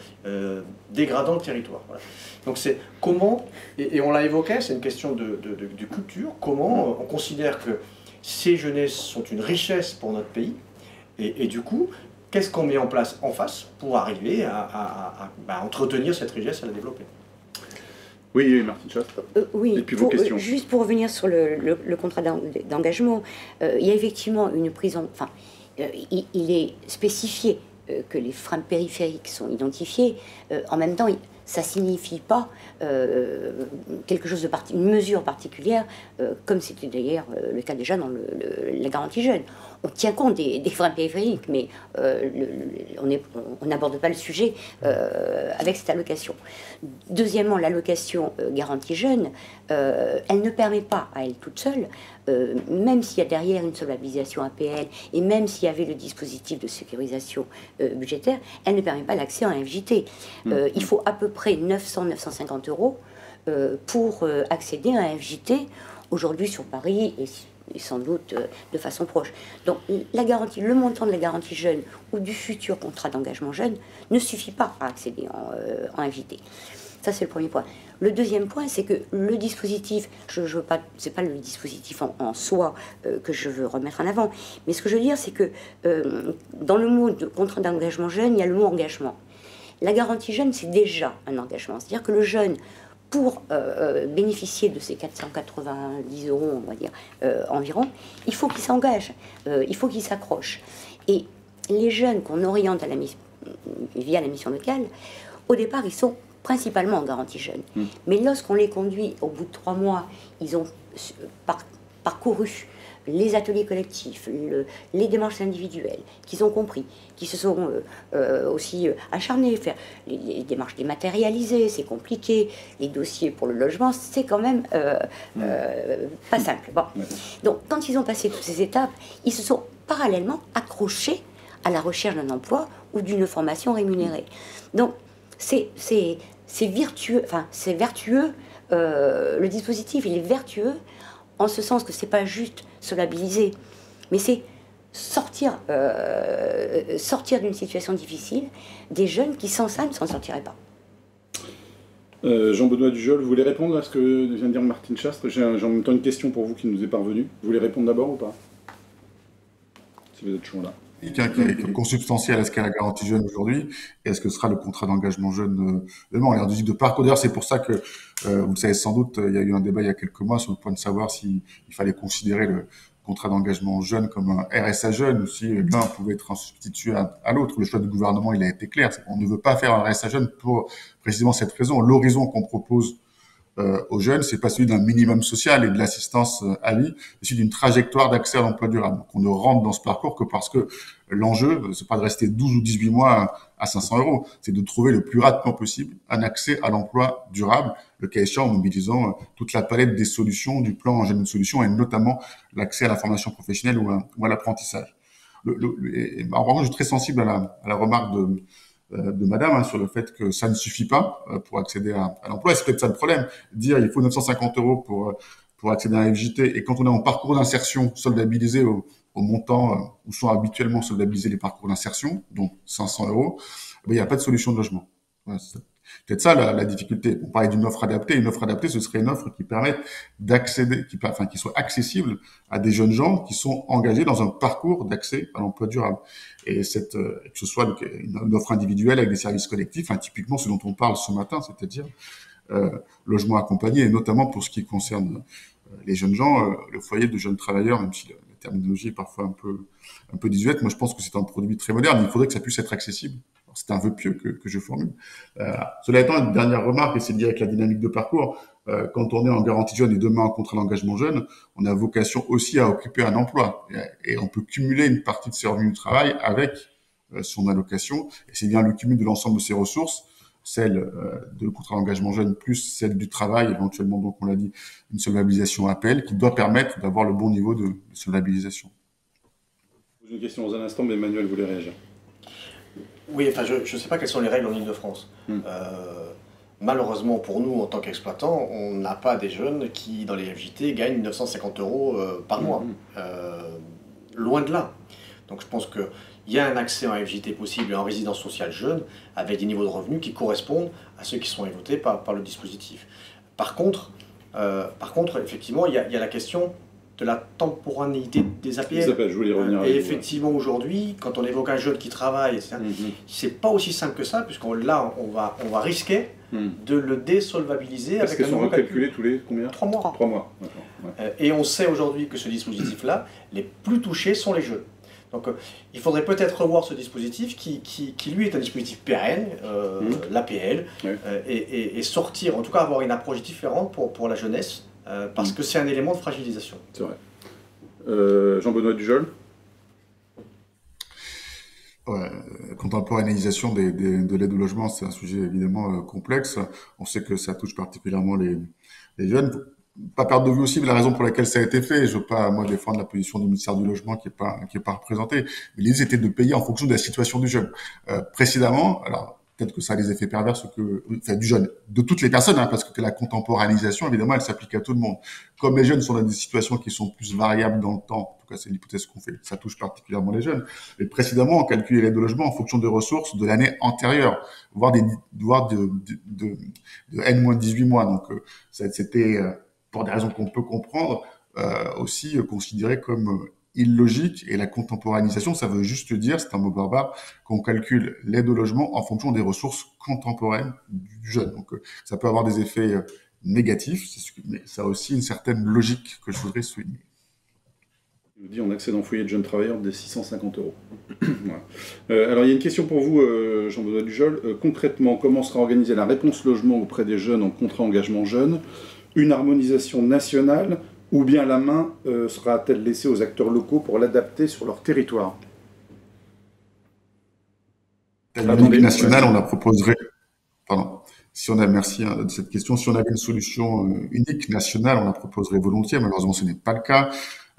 dégradant le territoire. Voilà. Donc c'est comment, et on l'a évoqué, c'est une question de culture, comment on considère que ces jeunesses sont une richesse pour notre pays, et du coup, qu'est-ce qu'on met en place en face pour arriver à entretenir cette richesse, à la développer? Oui, Martine Chasse. Oui, et puis vos questions. Juste pour revenir sur le contrat d'engagement, il y a effectivement une prise en... Enfin, il est spécifié que les freins périphériques sont identifiés. En même temps, ça ne signifie pas quelque chose une mesure particulière, comme c'était d'ailleurs le cas déjà dans la garantie jeune. On tient compte des freins périphériques, mais on n'aborde pas le sujet avec cette allocation. Deuxièmement, l'allocation garantie jeune, elle ne permet pas à elle toute seule, même s'il y a derrière une solvabilisation APL et même s'il y avait le dispositif de sécurisation budgétaire, elle ne permet pas l'accès en FJT. Il faut à peu près 900-950 euros pour accéder à un FJT aujourd'hui sur Paris et sans doute de façon proche. Donc la garantie, le montant de la garantie jeune ou du futur contrat d'engagement jeune ne suffit pas à accéder en FJT. Ça, c'est le premier point. Le deuxième point, c'est que le dispositif, c'est pas le dispositif en soi que je veux remettre en avant, mais ce que je veux dire, c'est que dans le mot de contrat d'engagement jeune, il y a le mot engagement. La garantie jeune, c'est déjà un engagement. C'est-à-dire que le jeune, pour bénéficier de ces 490 euros, on va dire, environ, il faut qu'il s'engage, il faut qu'il s'accroche. Et les jeunes qu'on oriente via la mission locale, au départ, ils sont principalement en garantie jeune. Mais lorsqu'on les conduit, au bout de 3 mois, ils ont parcouru les ateliers collectifs, les démarches individuelles, qu'ils ont compris, qui se sont aussi acharnés, faire les démarches dématérialisées, c'est compliqué, les dossiers pour le logement, c'est quand même pas simple. Bon. Donc, quand ils ont passé toutes ces étapes, ils se sont parallèlement accrochés à la recherche d'un emploi ou d'une formation rémunérée. Donc, c'est vertueux, le dispositif, il est vertueux en ce sens que c'est pas juste solvabiliser, mais c'est sortir d'une situation difficile, des jeunes qui sans ça ne s'en sortiraient pas. Jean-Benoît Dujol, vous voulez répondre à ce que vient de dire Martine Chastre? J'ai en même temps une question pour vous qui nous est parvenue. Vous voulez répondre d'abord ou pas? Si vous êtes chaud là. Qui est consubstantiel à ce qu'est la garantie jeune aujourd'hui et à ce que sera le contrat d'engagement jeune demain. Et de parcours, d'ailleurs, c'est pour ça que, vous le savez sans doute, il y a eu un débat il y a quelques mois sur le point de savoir s'il fallait considérer le contrat d'engagement jeune comme un RSA jeune ou si l'un pouvait être un substitut à l'autre. Le choix du gouvernement, il a été clair. On ne veut pas faire un RSA jeune pour précisément cette raison. L'horizon qu'on propose aux jeunes, c'est pas celui d'un minimum social et de l'assistance à vie, c'est celui d'une trajectoire d'accès à l'emploi durable. Donc, on ne rentre dans ce parcours que parce que l'enjeu, c'est pas de rester 12 ou 18 mois à 500 euros, c'est de trouver le plus rapidement possible un accès à l'emploi durable, le cas échéant en mobilisant toute la palette des solutions du plan Jeunes Solutions et notamment l'accès à la formation professionnelle ou à l'apprentissage. En revanche, je suis très sensible à la remarque de madame sur le fait que ça ne suffit pas pour accéder à l'emploi. Et c'est peut-être ça le problème. Dire il faut 950 euros pour accéder à un FJT et quand on est en parcours d'insertion soldabilisé au montant où sont habituellement soldabilisés les parcours d'insertion, donc 500 euros, il n'y a pas de solution de logement. Voilà, c'est peut-être ça la difficulté. On parlait d'une offre adaptée. Une offre adaptée, ce serait une offre qui permette d'accéder, qui soit accessible à des jeunes gens qui sont engagés dans un parcours d'accès à l'emploi durable. Et que ce soit une offre individuelle avec des services collectifs, typiquement ce dont on parle ce matin, c'est-à-dire logement accompagné, et notamment pour ce qui concerne les jeunes gens, le foyer de jeunes travailleurs, même si la terminologie est parfois un peu désuète. Moi, je pense que c'est un produit très moderne. Il faudrait que ça puisse être accessible. C'est un vœu pieux que je formule. Cela étant, une dernière remarque, et c'est lié avec la dynamique de parcours. Quand on est en garantie jeune et demain en contrat d'engagement jeune, on a vocation aussi à occuper un emploi. Et on peut cumuler une partie de ses revenus du travail avec son allocation. Et c'est bien le cumul de l'ensemble de ses ressources, celle de contrat d'engagement jeune plus celle du travail, éventuellement, donc on l'a dit, une solvabilisation APL, qui doit permettre d'avoir le bon niveau de solvabilisation. Je pose une question dans un instant, mais Emmanuel voulait réagir. Oui, je ne sais pas quelles sont les règles en Ile-de-France. Malheureusement pour nous, en tant qu'exploitants, on n'a pas des jeunes qui, dans les FJT, gagnent 950 euros par mois. Loin de là. Donc je pense qu'il y a un accès en FJT possible et en résidence sociale jeune, avec des niveaux de revenus qui correspondent à ceux qui sont évoqués par le dispositif. Par contre, effectivement, il y a la question de la temporalité des APL. Je voulais revenir et effectivement, aujourd'hui, quand on évoque un jeune qui travaille, c'est pas aussi simple que ça, puisqu'on va risquer de le désolvabiliser avec un nouveau calcul. Calculés tous les combien? 3 mois. 3 mois. Ouais. Et on sait aujourd'hui que ce dispositif-là, les plus touchés sont les jeunes. Donc il faudrait peut-être revoir ce dispositif qui lui est un dispositif pérenne, l'APL, et sortir, en tout cas avoir une approche différente pour la jeunesse, parce que c'est un élément de fragilisation. C'est vrai. Jean-Benoît Dujol. Contemporanéisation de l'aide au logement, c'est un sujet évidemment complexe. On sait que ça touche particulièrement les jeunes. Pas perdre de vue aussi la raison pour laquelle ça a été fait. Je veux pas, moi, défendre la position du ministère du Logement qui est pas représentée. Mais l'idée, c'était de payer en fonction de la situation du jeune. Précédemment, alors, peut-être que ça a des effets pervers, du jeune, de toutes les personnes, parce que la contemporanéisation, évidemment, elle s'applique à tout le monde. Comme les jeunes sont dans des situations qui sont plus variables dans le temps, en tout cas, c'est l'hypothèse qu'on fait, ça touche particulièrement les jeunes. Mais précédemment, on calculait l'aide au logement en fonction des ressources de l'année antérieure, voire de N-18 mois. Donc, c'était, pour des raisons qu'on peut comprendre, aussi considéré comme illogique. Et la contemporanisation, ça veut juste dire, c'est un mot barbare, qu'on calcule l'aide au logement en fonction des ressources contemporaines du jeune. Donc ça peut avoir des effets négatifs, mais ça a aussi une certaine logique que je voudrais souligner. Il nous dit on accède en foyer de jeunes travailleurs de 650 euros. Voilà. Alors il y a une question pour vous, Jean-Benoît Dujol. Concrètement, comment sera organisée la réponse logement auprès des jeunes en contrat engagement jeune? Une harmonisation nationale ou bien la main sera-t-elle laissée aux acteurs locaux pour l'adapter sur leur territoire? Unique nationale, on la proposerait. Pardon. Merci de cette question. Si on avait une solution unique nationale, on la proposerait volontiers. Malheureusement, ce n'est pas le cas.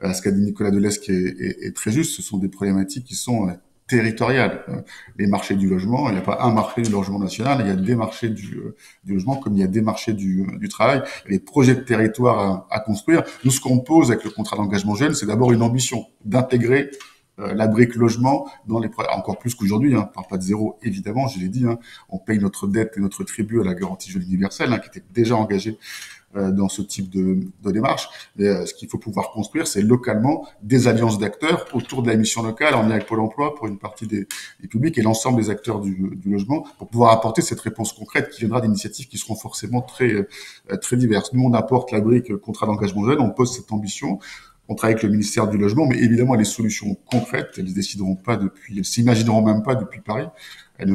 Ce qu'a dit Nicolas Delesque est très juste. Ce sont des problématiques qui sont territoriales. Les marchés du logement, il n'y a pas un marché du logement national, il y a des marchés du logement comme il y a des marchés du travail. Il y a des projets de territoire à construire. Nous, ce qu'on pose avec le contrat d'engagement jeune, c'est d'abord une ambition d'intégrer la brique logement encore plus qu'aujourd'hui, hein, on parle pas de zéro, évidemment, je l'ai dit, hein, on paye notre dette et notre tribut à la garantie jeune universelle, hein, qui était déjà engagée dans ce type de démarche. Mais ce qu'il faut pouvoir construire, c'est localement des alliances d'acteurs autour de la mission locale, en lien avec Pôle emploi pour une partie des publics et l'ensemble des acteurs du logement, pour pouvoir apporter cette réponse concrète qui viendra d'initiatives qui seront forcément très diverses. Nous, on apporte la brique contrat d'engagement jeune, on pose cette ambition. On travaille avec le ministère du Logement, mais évidemment, les solutions concrètes, elles ne décideront pas elles s'imagineront même pas depuis Paris. Elles ne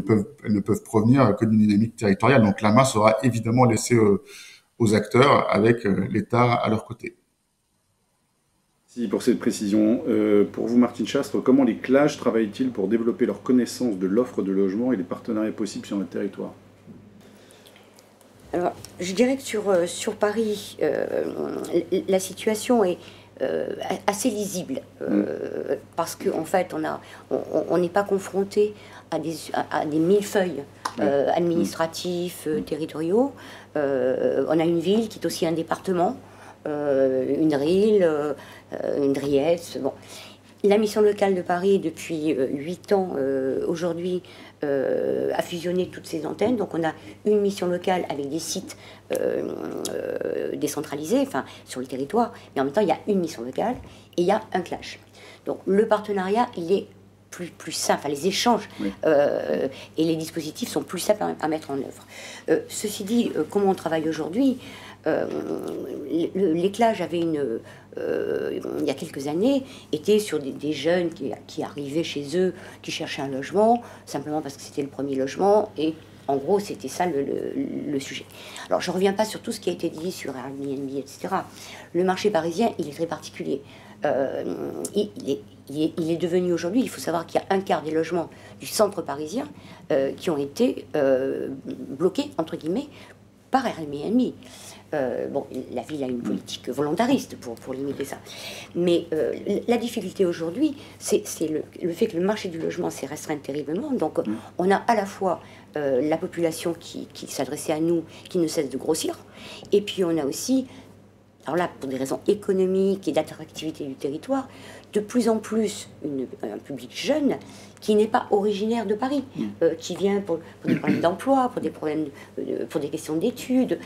peuvent provenir que d'une dynamique territoriale. Donc, la main sera évidemment laissée aux acteurs avec l'État à leur côté. Merci pour cette précision. Pour vous, Martine Chastre, comment les CLAGE travaillent-ils pour développer leur connaissance de l'offre de logement et les partenariats possibles sur le territoire? Alors, je dirais que sur Paris, la situation est assez lisible parce qu'en fait on n'est pas confronté à des millefeuilles administratifs, territoriaux. On a une ville qui est aussi un département, une RIL, une DRIES. Bon. La mission locale de Paris, depuis 8 ans aujourd'hui, a fusionné toutes ces antennes. Donc on a une mission locale avec des sites décentralisés, enfin sur le territoire, mais en même temps il y a une mission locale et il y a un CLAGE. Donc le partenariat, il est plus simple, enfin, les échanges et les dispositifs sont plus simples à mettre en œuvre. Ceci dit, comment on travaille aujourd'hui? Les CLAGE avaient il y a quelques années, étaient sur des jeunes qui arrivaient chez eux, qui cherchaient un logement, simplement parce que c'était le premier logement, et en gros, c'était ça le sujet. Alors, je ne reviens pas sur tout ce qui a été dit sur Airbnb, etc. Le marché parisien, il est très particulier. Il est devenu aujourd'hui, il faut savoir qu'il y a un quart des logements du centre parisien qui ont été bloqués, entre guillemets, par Airbnb. Bon, la ville a une politique volontariste pour limiter ça. Mais la difficulté aujourd'hui, c'est le fait que le marché du logement s'est restreint terriblement. Donc, on a à la fois la population qui s'adressait à nous, qui ne cesse de grossir, et puis on a aussi, alors là, pour des raisons économiques et d'attractivité du territoire, de plus en plus un public jeune qui n'est pas originaire de Paris, qui vient pour des problèmes d'emploi, pour des questions d'études.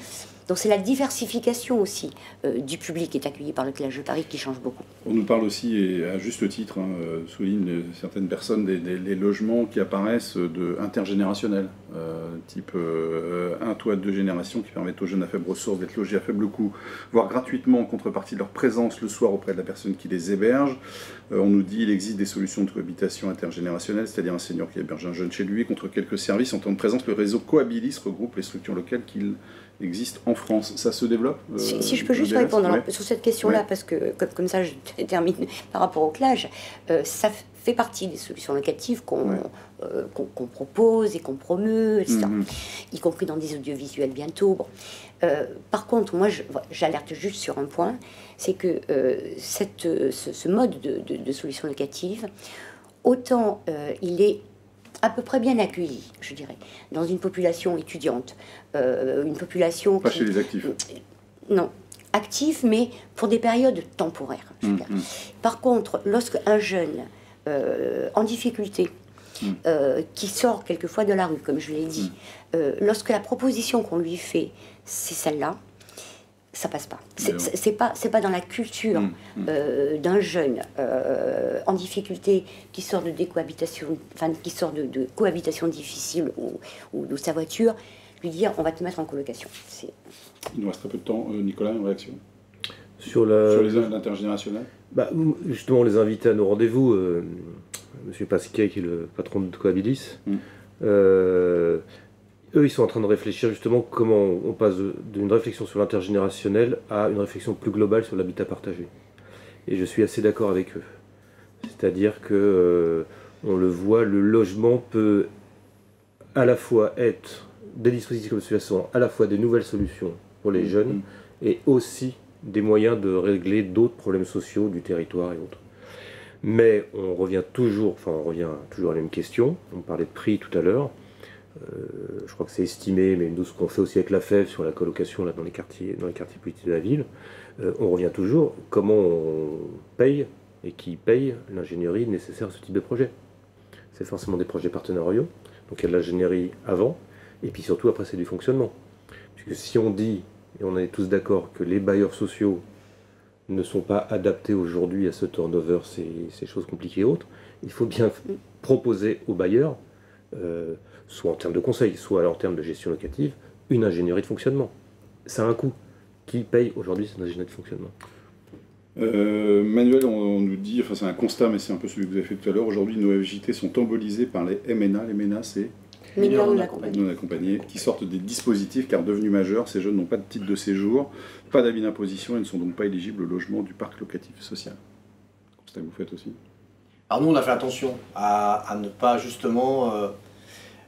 Donc c'est la diversification aussi du public qui est accueilli par le CLAGE de Paris qui change beaucoup. On nous parle aussi, et à juste titre, souligne certaines personnes, des logements qui apparaissent intergénérationnels, type un toit 2 générations qui permettent aux jeunes à faible ressource d'être logés à faible coût, voire gratuitement en contrepartie de leur présence le soir auprès de la personne qui les héberge. On nous dit qu'il existe des solutions de cohabitation intergénérationnelle, c'est-à-dire un senior qui héberge un jeune chez lui, contre quelques services en temps de présence. Le réseau Cohabilis regroupe les structures locales qui existe en France. Ça se développe si je peux juste répondre sur cette question-là, parce que comme ça je termine par rapport au CLAGE, ça fait partie des solutions locatives qu'on propose et qu'on promeut, etc. Y compris dans des audiovisuels bientôt. Bon. Par contre, moi j'alerte juste sur un point, c'est que ce mode de solution locative, autant il est à peu près bien accueilli, je dirais, dans une population étudiante, une population pas chez les actifs. Non, actifs, mais pour des périodes temporaires. Par contre, lorsque un jeune en difficulté, qui sort quelquefois de la rue, comme je l'ai dit, lorsque la proposition qu'on lui fait, c'est celle-là, ça passe pas. C'est pas dans la culture d'un jeune en difficulté qui sort de décohabitation, enfin qui sort de cohabitation difficile ou de sa voiture, lui dire on va te mettre en colocation. Il nous reste très peu de temps. Nicolas, une réaction sur les intergénérationnels? Justement, on les invite à nos rendez-vous. Monsieur Pasquet, qui est le patron de Cohabilis. Eux, ils sont en train de réfléchir justement comment on passe d'une réflexion sur l'intergénérationnel à une réflexion plus globale sur l'habitat partagé. Et je suis assez d'accord avec eux. C'est-à-dire que, on le voit, le logement peut à la fois être des dispositifs comme celui-là sont à la fois des nouvelles solutions pour les jeunes et aussi des moyens de régler d'autres problèmes sociaux du territoire et autres. Mais on revient toujours à la même question. On parlait de prix tout à l'heure. Je crois que c'est estimé, mais nous, ce qu'on fait aussi avec la FEV sur la colocation là, dans les quartiers politiques de la ville, on revient toujours comment on paye et qui paye l'ingénierie nécessaire à ce type de projet. C'est forcément des projets partenariaux, donc il y a de l'ingénierie avant, et puis surtout après c'est du fonctionnement. Puisque si on dit, et on est tous d'accord, que les bailleurs sociaux ne sont pas adaptés aujourd'hui à ce turnover, ces choses compliquées et autres, il faut bien proposer aux bailleurs, soit en termes de conseil, soit en termes de gestion locative, une ingénierie de fonctionnement. Ça a un coût. Qui paye aujourd'hui cette ingénierie de fonctionnement? Manuel, on nous dit, enfin c'est un constat, mais c'est un peu celui que vous avez fait tout à l'heure, aujourd'hui nos FJT sont embolisés par les MNA. Les MNA, c'est Mineurs non accompagnés. non accompagnés, qui sortent des dispositifs car devenus majeurs, ces jeunes n'ont pas de titre de séjour, pas d'avis d'imposition et ne sont donc pas éligibles au logement du parc locatif social. Constat que vous faites aussi. Alors nous, on a fait attention à ne pas justement...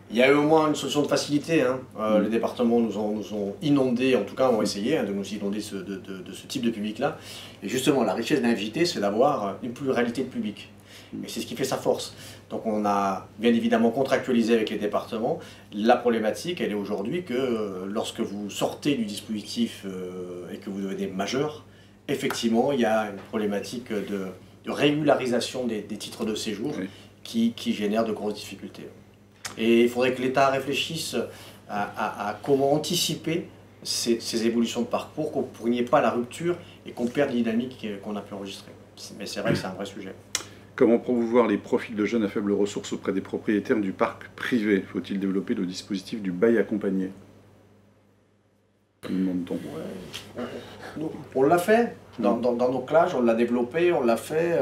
il y a eu au moins une solution de facilité. Hein. Les départements nous ont inondés, en tout cas ont essayé de nous inonder de ce type de public-là. Et justement, la richesse d'un FJT, c'est d'avoir une pluralité de public. Et c'est ce qui fait sa force. Donc on a bien évidemment contractualisé avec les départements. La problématique, elle est aujourd'hui que lorsque vous sortez du dispositif et que vous devenez majeur, effectivement, il y a une problématique de régularisation des titres de séjour qui génère de grosses difficultés. Et il faudrait que l'État réfléchisse à comment anticiper ces évolutions de parcours, pour qu'il n'y ait pas la rupture et qu'on perde la dynamique qu'on a pu enregistrer. Mais c'est vrai que c'est un vrai sujet. Comment promouvoir les profils de jeunes à faibles ressources auprès des propriétaires du parc privé? Faut-il développer le dispositif du bail accompagné? On l'a fait dans nos clages, on l'a développé, on l'a fait.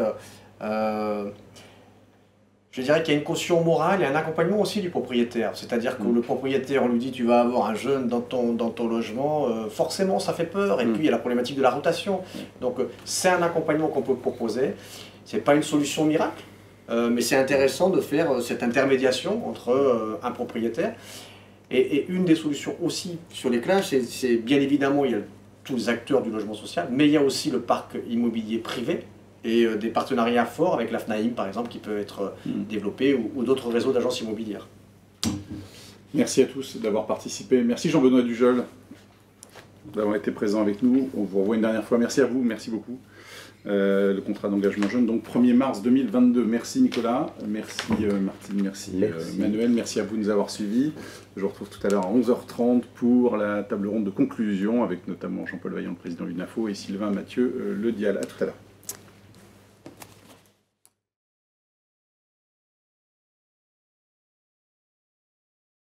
Je dirais qu'il y a une caution morale et un accompagnement aussi du propriétaire. C'est-à-dire que le propriétaire, on lui dit tu vas avoir un jeune dans ton logement, forcément ça fait peur. Et puis il y a la problématique de la rotation. Donc c'est un accompagnement qu'on peut proposer. C'est pas une solution miracle, mais c'est intéressant de faire cette intermédiation entre un propriétaire. Et une des solutions aussi sur les clages, c'est bien évidemment, il y a tous les acteurs du logement social, mais il y a aussi le parc immobilier privé et des partenariats forts avec la FNAIM par exemple qui peuvent être développés ou d'autres réseaux d'agences immobilières. Merci à tous d'avoir participé. Merci Jean-Benoît Dujeul d'avoir été présent avec nous. On vous revoit une dernière fois. Merci à vous, merci beaucoup. Le contrat d'engagement jeune, donc 1er mars 2022. Merci Nicolas, merci Martine, merci Manuel, merci à vous de nous avoir suivis. Je vous retrouve tout à l'heure à 11h30 pour la table ronde de conclusion avec notamment Jean-Paul Vaillant, le président de l'UNAFO, et Sylvain Mathieu, le Dial. À tout à l'heure.